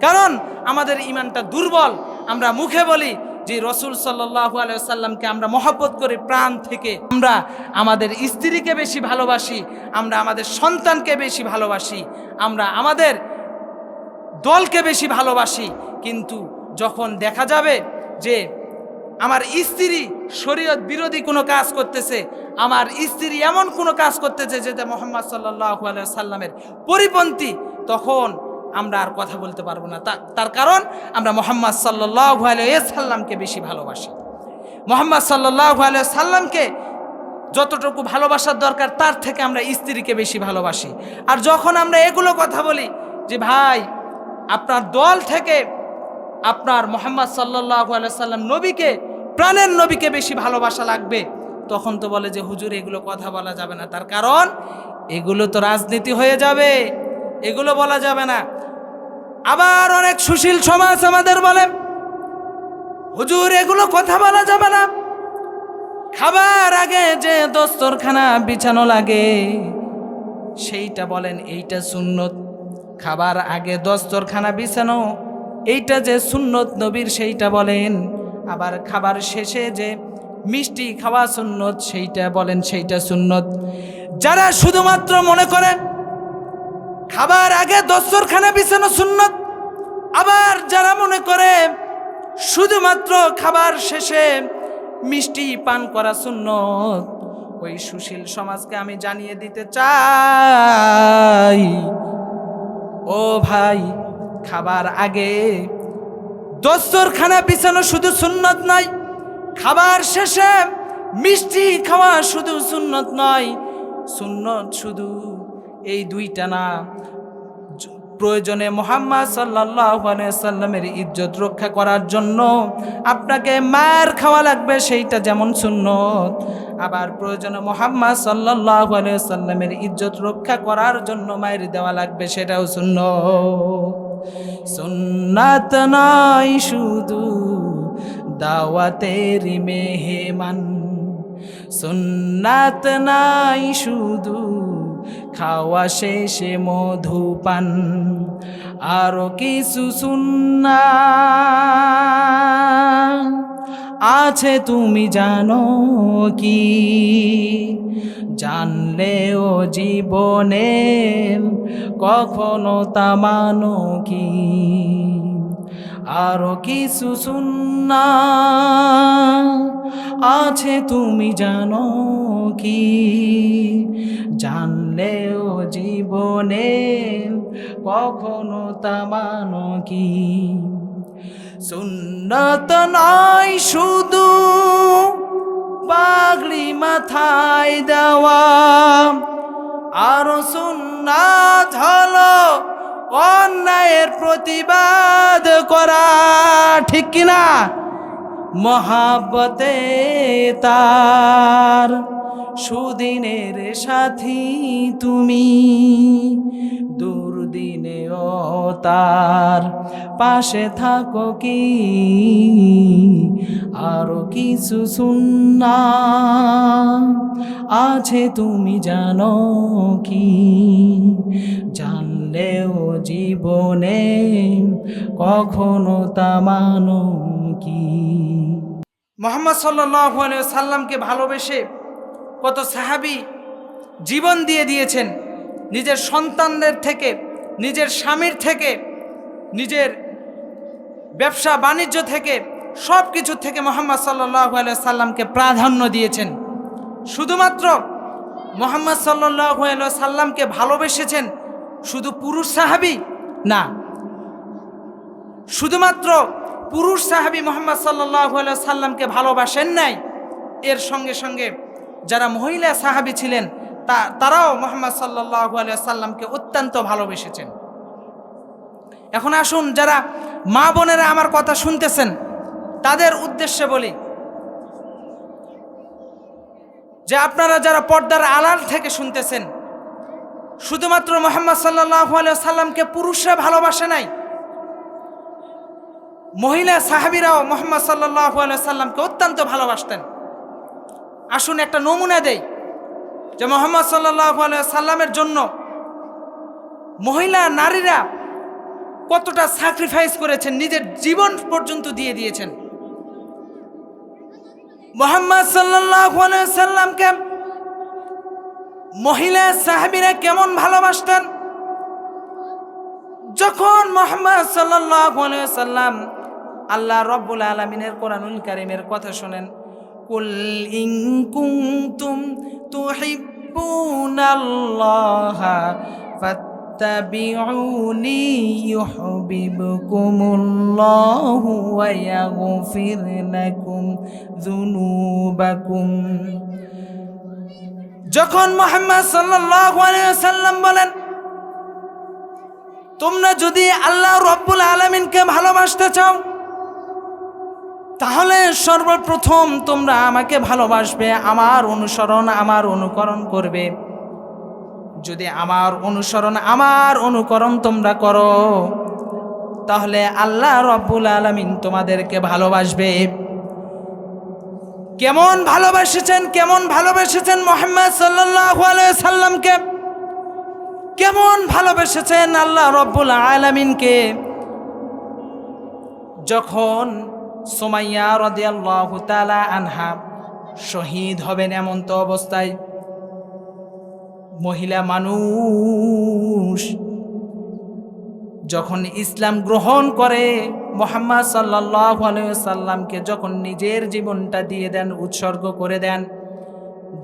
কারণ আমাদের ঈমানটা দুর্বল। আমরা মুখে বলি যে রাসূল সাল্লাল্লাহু আলাইহি ওয়াসাল্লামকে আমরা মহব্বত করি প্রাণ থেকে, আমরা আমাদের স্ত্রীকে বেশি ভালোবাসি, আমরা আমাদের সন্তানকে বেশি ভালোবাসি, আমরা আমাদের দলকে বেশি ভালোবাসি। কিন্তু যখন দেখা যাবে যে আমার স্ত্রী শরীয়ত বিরোধী কোনো কাজ করতেছে, আমার স্ত্রী এমন কোনো কাজ করতেছে যেটা মুহাম্মদ সাল্লাল্লাহু আলাইহি ওয়াসাল্লামের পরিপন্থী, তখন আমরা আর কথা বলতে পারবো না। তার কারণ আমরা মুহাম্মদ সাল্লাল্লাহু আলাইহি ওয়াসাল্লামকে বেশি ভালোবাসি। মুহাম্মদ সাল্লাল্লাহু আলাইহি সাল্লামকে যতটুকু ভালোবাসার দরকার তার থেকে আমরা স্ত্রীকে বেশি ভালোবাসি। আর যখন আমরা এগুলো কথা বলি যে ভাই আপনার দল থেকে আপনার মুহাম্মদ সাল্লাল্লাহু আলাইহি সাল্লাম নবীকে, প্রাণের নবীকে বেশি ভালোবাসা লাগবে, তখন তো বলে যে হুজুর এগুলো কথা বলা যাবে না। তার কারণ এগুলো তো রাজনীতি হয়ে যাবে, এগুলো বলা যাবে না। আবার অনেক সুশীল সমাজ আমাদের বলে হুজুর এগুলো কথা বলা যাবে না। খাবার আগে যে দস্তরখানা বিছানো লাগে সেইটা বলেন এইটা সুন্নত, খাবার আগে দস্তরখানা বিছানো এইটা যে সুন্নত নবীর সেইটা বলেন, আবার খাবার শেষে যে মিষ্টি খাওয়া সুন্নত সেইটা বলেন সেইটা সুন্নত। যারা শুধুমাত্র মনে করে খাবার আগে দস্তরখানা বিছানো সুন্নত, আবার যারা মনে করে শুধুমাত্র খাবার শেষে মিষ্টি পান করা সুন্নত, ওই সুশীল সমাজকে আমি জানিয়ে দিতে চাই ও ভাই, খাবার আগে দস্তরখানা বিছানো শুধু সুন্নত নয়, খাবার শেষে মিষ্টি খাওয়া শুধু সুন্নত নয়। সুন্নত শুধু এই দুইটা না, প্রয়োজনে মুহাম্মদ সাল্লাল্লাহু আলাইহি সাল্লামের ইজ্জত রক্ষা করার জন্য আপনাকে মার খাওয়া লাগবে সেইটা যেমন সুন্নত, আবার প্রয়োজনে মুহাম্মদ সাল্লাল্লাহু আলাইহি সাল্লামের ইজ্জত রক্ষা করার জন্য মায়ের দেওয়া লাগবে সেটাও সুন্নত। সুন্নাত নাই শুধু দাওয়াতের মেহমান, সুন্নাত নাই শুধু খাওয়া শেষে মধুপান, আরো কিছু সুন্নাত আছে তুমি জানো কি? জানলেও জীবনে কখনো তা মানো কি? আরো কিছু সুন্নাত আছে তুমি জানো কি? জানলেও জীবনে কখনো তা মানো কি? সুন্নত নয় শুধু পাগড়ি মাথায় দেওয়া, আরো সুন্নাত হলো অন্যায়ের প্রতিবাদ করা, ঠিক কিনা? মহাব্বতে তার সুদিনের সাথী তুমি, দুর্দিনেও তার পাশে থাকো কি? আরো কিছু সুন্নাত আছে তুমি জানো কি? জানলেও জীবনে কখনো তা মানো কি? মুহাম্মদ সাল্লাল্লাহু আলাইহি সাল্লামকে ভালোবেসে কত সাহাবী জীবন দিয়ে দিয়েছেন, নিজের সন্তানদের থেকে, নিজের স্বামীর থেকে, নিজের ব্যবসা বাণিজ্য থেকে, সব কিছু থেকে মুহাম্মদ সাল্লাল্লাহু আলাইহি সাল্লামকে প্রাধান্য দিয়েছেন। শুধুমাত্র মুহাম্মদ সাল্লাল্লাহু আলাইহি সাল্লামকে ভালোবেসেছেন শুধু পুরুষ সাহাবী না, শুধুমাত্র পুরুষ সাহাবী মুহাম্মদ সাল্লাল্লাহু আলাইহি সাল্লামকে ভালোবাসেন নাই, এর সঙ্গে সঙ্গে যারা মহিলা সাহাবী ছিলেন তারাও মুহাম্মদ সাল্লাল্লাহু আলাইহি সাল্লামকে অত্যন্ত ভালোবেসেছেন। এখন আসুন, যারা মা বোনেরা আমার কথা শুনতেছেন তাদের উদ্দেশ্যে বলি যে আপনারা যারা পর্দার আড়াল থেকে শুনতেছেন, শুধুমাত্র মুহাম্মদ সাল্লাল্লাহু আলাইহি সাল্লামকে পুরুষরা ভালোবাসে নাই, মহিলা সাহাবীরাও মুহাম্মদ সাল্লাল্লাহু আলাইহি সাল্লামকে অত্যন্ত ভালোবাসতেন। আসুন একটা নমুনা দেই যে মুহাম্মদ সাল্লাল্লাহু আলাইহি সাল্লামের জন্য মহিলা নারীরা কতটা স্যাক্রিফাইস করেছেন, নিজের জীবন পর্যন্ত দিয়ে দিয়েছেন। মুহাম্মদ সাল্লাল্লাহু আলাইহি সাল্লামকে মহিলা সাহাবীরা কেমন ভালোবাসতেন? যখন মুহাম্মদ সাল্লাল্লাহু আলাইহি সাল্লাম আল্লাহ রাব্বুল আলামিনের কোরআনুল কারীমের কথা শুনেন, কুল ইন কুনতুম তুহিব্বুনাল্লাহা فاتبعوني يحببكم الله ويغفر لكم ذنوبكم। যখন মুহাম্মদ সাল্লাল্লাহু আলাইহি ওয়াসাল্লাম বলেন, তোমরা যদি আল্লাহ রাব্বুল আলামিনকে ভালোবাসতে চাও তাহলে সর্বপ্রথম তোমরা আমাকে ভালোবাসবে, আমার অনুসরণ আমার অনুকরণ করবে। যদি আমার অনুসরণ আমার অনুকরণ তোমরা করো তাহলে আল্লাহ রাব্বুল আলামিন তোমাদেরকে ভালোবাসবে। কেমন ভালোবেসেছেন মুহাম্মদ সাল্লাল্লাহু আলাইহি সাল্লামকে, কেমন ভালোবেসেছেন আল্লাহ রাব্বুল আলামিনকে। যখন সুমাইয়া রাদিয়াল্লাহু তাআলা আনহা শহীদ হবেন এমন তো অবস্থায়, মহিলা মানুষ যখন ইসলাম গ্রহণ করে, মুহাম্মদ সাল্লাল্লাহু আলাইহি ওয়াসাল্লামকে যখন নিজের জীবনটা দিয়ে দেন, উৎসর্গ করে দেন,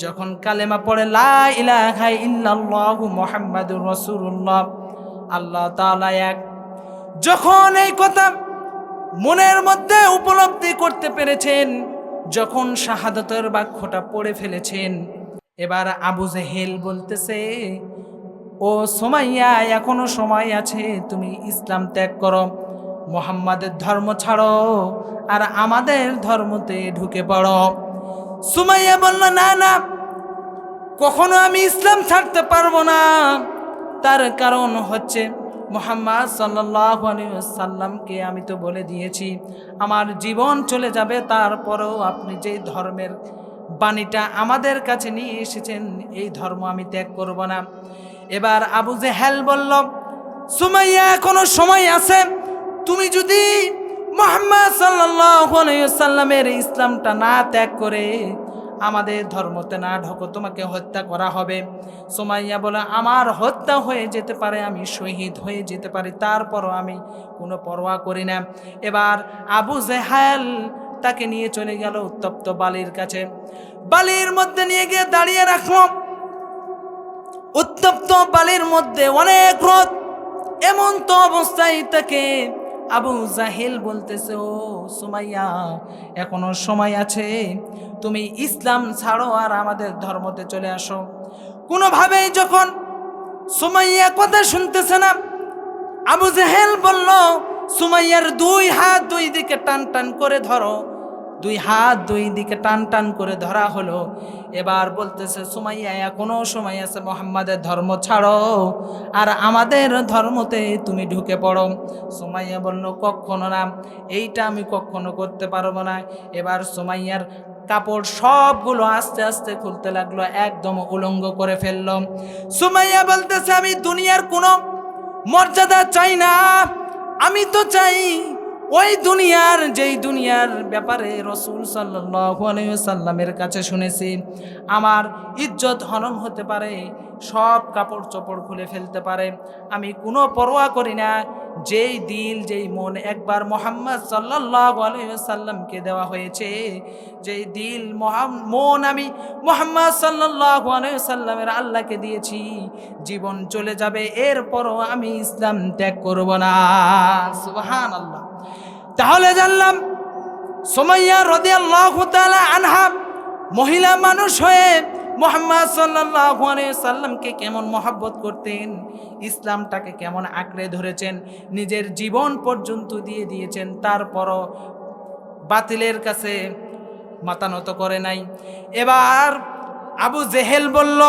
যখন কালেমা পড়ে লা ইলাহা ইল্লাল্লাহু মুহাম্মাদুর রাসূলুল্লাহ, আল্লাহ তাআলা এক, যখন এই কথা মনের মধ্যে উপলব্ধি করতে পেরেছেন, যখন শাহাদাতের বাক্যটা পড়ে ফেলেছেন, এবার আবু জেহেল বলতেছে, ও সুমাইয়া এখনো সময় আছে, তুমি ইসলাম ত্যাগ করো, মুহাম্মাদের ধর্ম ছাড়ো আর আমাদের ধর্মতে ঢুকে পড়ো। সুমাইয়া বলল, না না, কখনো আমি ইসলাম ছাড়তে পারবো না। তার কারণ হচ্ছে মুহাম্মদ সাল্লাল্লাহু আলাইহি ওয়াসাল্লামকে আমি তো বলে দিয়েছি আমার জীবন চলে যাবে, তারপরেও আপনি যে ধর্মের বাণীটা আমাদের কাছে নিয়ে এসেছেন এই ধর্ম আমি ত্যাগ করব না। এবার আবু জেহেল বলল, সুমাইয়া এখনো সময় আছে, তুমি যদি মুহাম্মদ সাল্লাল্লাহু আলাইহি ওয়াসাল্লামের ইসলামটা না ত্যাগ করে আমাদের ধর্মতে না ঢোকো, তোমাকে হত্যা করা হবে। সুমাইয়া বলে, আমার হত্যা হয়ে যেতে পারে, আমি শহীদ হয়ে যেতে পারি, তারপরও আমি কোনো পরোয়া করি না। এবার আবু জেহেল তাকে নিয়ে চলে গেল উত্তপ্ত বালির কাছে, বালির মধ্যে নিয়ে গিয়ে দাঁড়িয়ে রাখলো। উত্তপ্ত বালির মধ্যে অনেক রোদ, এমন তো অবস্থায় তাকে আবু জাহেল বলতেছে, ও সুমাইয়া এখনো সময় আছে, তুমি ইসলাম ছাড়ো আর আমাদের ধর্মতে চলে আসো। কোনোভাবেই যখন সুমাইয়া কথা শুনতেছে না, আবু জাহেল বলল, সুমাইয়ার দুই হাত দুই দিকে টান টান করে ধরো। দুই হাত দুই দিকে টান টান করে ধরা হলো। এবার বলতেছে, সুমাইয়া এখনো সময় আছে, মুহাম্মাদের ধর্ম ছাড়ো আর আমাদের ধর্মতে তুমি ঢুকে পড়ো। সুমাইয়া বলল, কখনো না, এইটা আমি কখনো করতে পারবো না। এবার সুমাইয়ার কাপড় সবগুলো আস্তে আস্তে খুলতে লাগলো, একদম উলঙ্গ করে ফেললো। সুমাইয়া বলতেছে, আমি দুনিয়ার কোনো মর্যাদা চাই না, আমি তো চাই ওই দুনিয়ার, যেই দুনিয়ার ব্যাপারে রাসূল সাল্লাল্লাহু আলাইহি ওয়াসাল্লামের কাছে শুনেছি আমার ইজ্জত হনন হতে পারে, সব কাপড় চোপড় খুলে ফেলতে পারে, আমি কোনো পরোয়া করি না। যেই দিল যেই মন একবার মুহাম্মদ সাল্লাল্লাহু আলাইহি ওয়াসাল্লামকে দেওয়া হয়েছে, যেই দিল মন আমি মুহাম্মদ সাল্লাল্লাহু আলাইহি ওয়াসাল্লামের আল্লাহকে দিয়েছি, জীবন চলে যাবে এরপরও আমি ইসলাম ত্যাগ করব না। সুবহানাল্লাহ। তাহলে জানলাম সুমাইয়া রাদিয়াল্লাহু তাআলা আনহা মহিলা মানুষ হয়ে মুহাম্মদ সাল্লাল্লাহু আলাইহি সাল্লামকে কেমন মহব্বত করতেন, ইসলামটাকে কেমন আঁকড়ে ধরেছেন, নিজের জীবন পর্যন্ত দিয়ে দিয়েছেন, তারপরও বাতিলের কাছে মাথা নত করে নাই। এবার আবু জেহেল বলল,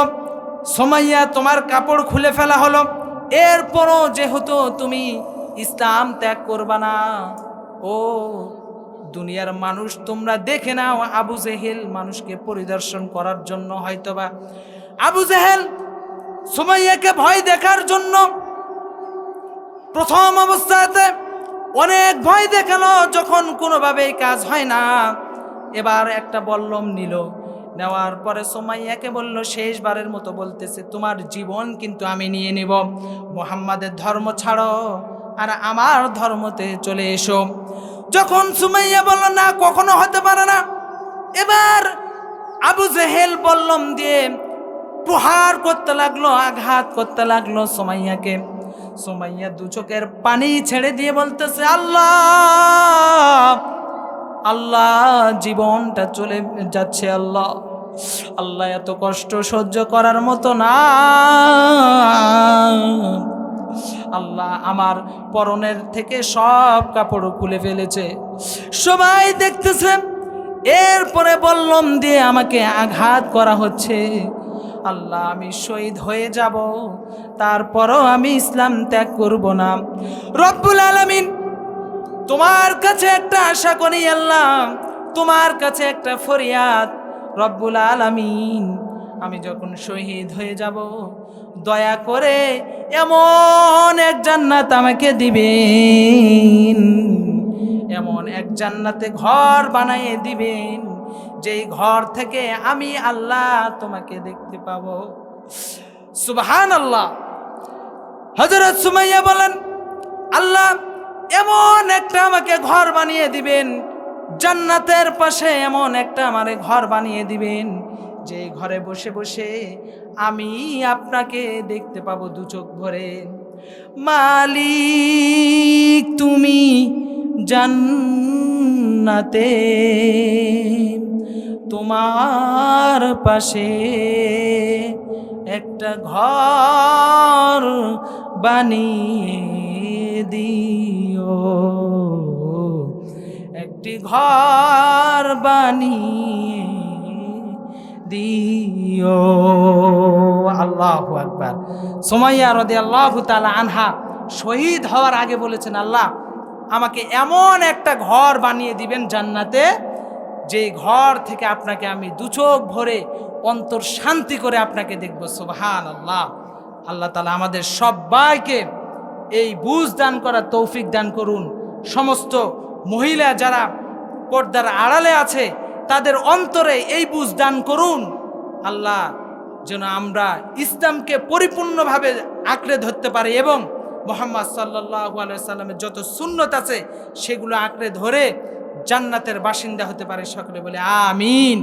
সুমাইয়া তোমার কাপড় খুলে ফেলা হলো, এরপরও যেহেতু তুমি ইসলাম ত্যাগ করবা না, ও দুনিয়ার মানুষ তোমরা দেখে নাও, আবু জেহেল মানুষকে পরিদর্শন করার জন্য হয়তোবা আবু জেহেল সুমাইয়াকে ভয় দেখার জন্য প্রথম অবস্থাতে অনেক ভয় দেখালো, যখন কোনোভাবেই কাজ হয় না, এবার একটা বল্লম নিল, নেওয়ার পরে সুমাইয়াকে বলল, শেষবারের মতো বলতেছে, তোমার জীবন কিন্তু আমি নিয়ে নিব, মুহাম্মাদের ধর্ম ছাড়ো আর আমার ধর্মতে চলে এসো। যখন সুমাইয়া বলল, না কখনো হতে পারে না, এবার আবু জেহেল বল্লম দিয়ে প্রহার করতে লাগলো, আঘাত করতে লাগলো সুমাইয়াকে। সুমাইয়া দু চোখের পানি ছেড়ে দিয়ে বলতেছে, আল্লাহ আল্লাহ, জীবনটা চলে যাচ্ছে আল্লাহ, আল্লাহ এত কষ্ট সহ্য করার মতো না আল্লাহ, আমার পরনের থেকে সব কাপড় খুলে ফেলেছে, সবাই দেখতেছে। এরপরে বল্লম দিয়ে আমাকে আঘাত করা হচ্ছে, আল্লাহ আমি শহীদ হয়ে যাব, তারপরও আমি ইসলাম ত্যাগ করব না। রব্বুল আলামিন, তোমার কাছে একটা আশা করি আল্লাহ, তোমার কাছে একটা ফরিয়াদ, রব্বুল আলামিন আমি যখন শহীদ হয়ে যাব, দয়া করে এমন এক জান্নাত আমাকে দিবেন, এমন এক জান্নাতে ঘর বানিয়ে দিবেন, যেই ঘর থেকে আমি আল্লাহ তোমাকে দেখতে পাবো। সুবহানাল্লাহ। হযরত সুমাইয়া বলেন, আল্লাহ এমন একটা আমাকে ঘর বানিয়ে দিবেন, জান্নাতের পাশে এমন একটা আমারে ঘর বানিয়ে দিবেন, যে ঘরে বসে বসে আমি আপনাকে দেখতে পাবো দু চোখ ভরে। মালিক তুমি জান্নাতে, তোমার পাশে একটা ঘর বানিয়ে দিও, একটি ঘর বানিয়ে দিও। আল্লাহু আকবার। সুমাইয়া রাদিয়াল্লাহু তাআলা আনহা শহীদ হওয়ার আগে বলেছেন, আল্লাহ আমাকে এমন একটা ঘর বানিয়ে দিবেন জান্নাতে, যে ঘর থেকে আপনাকে আমি দু চোখ ভরে অন্তর শান্তি করে আপনাকে দেখব। সুবহানাল্লাহ। আল্লাহ তাআলা আমাদের সবাইকে এই বুঝ দান করার তৌফিক দান করুন। সমস্ত মহিলা যারা পর্দার আড়ালে আছে তাদের অন্তরে এই বুঝ দান করুন আল্লাহ, যেন আমরা ইসলামকে পরিপূর্ণভাবে আঁকড়ে ধরতে পারি এবং মুহাম্মদ সাল্লাল্লাহু আলাইহি সাল্লামের যত সুন্নত আছে সেগুলো আঁকড়ে ধরে জান্নাতের বাসিন্দা হতে পারে। সকলে বলে আমিন।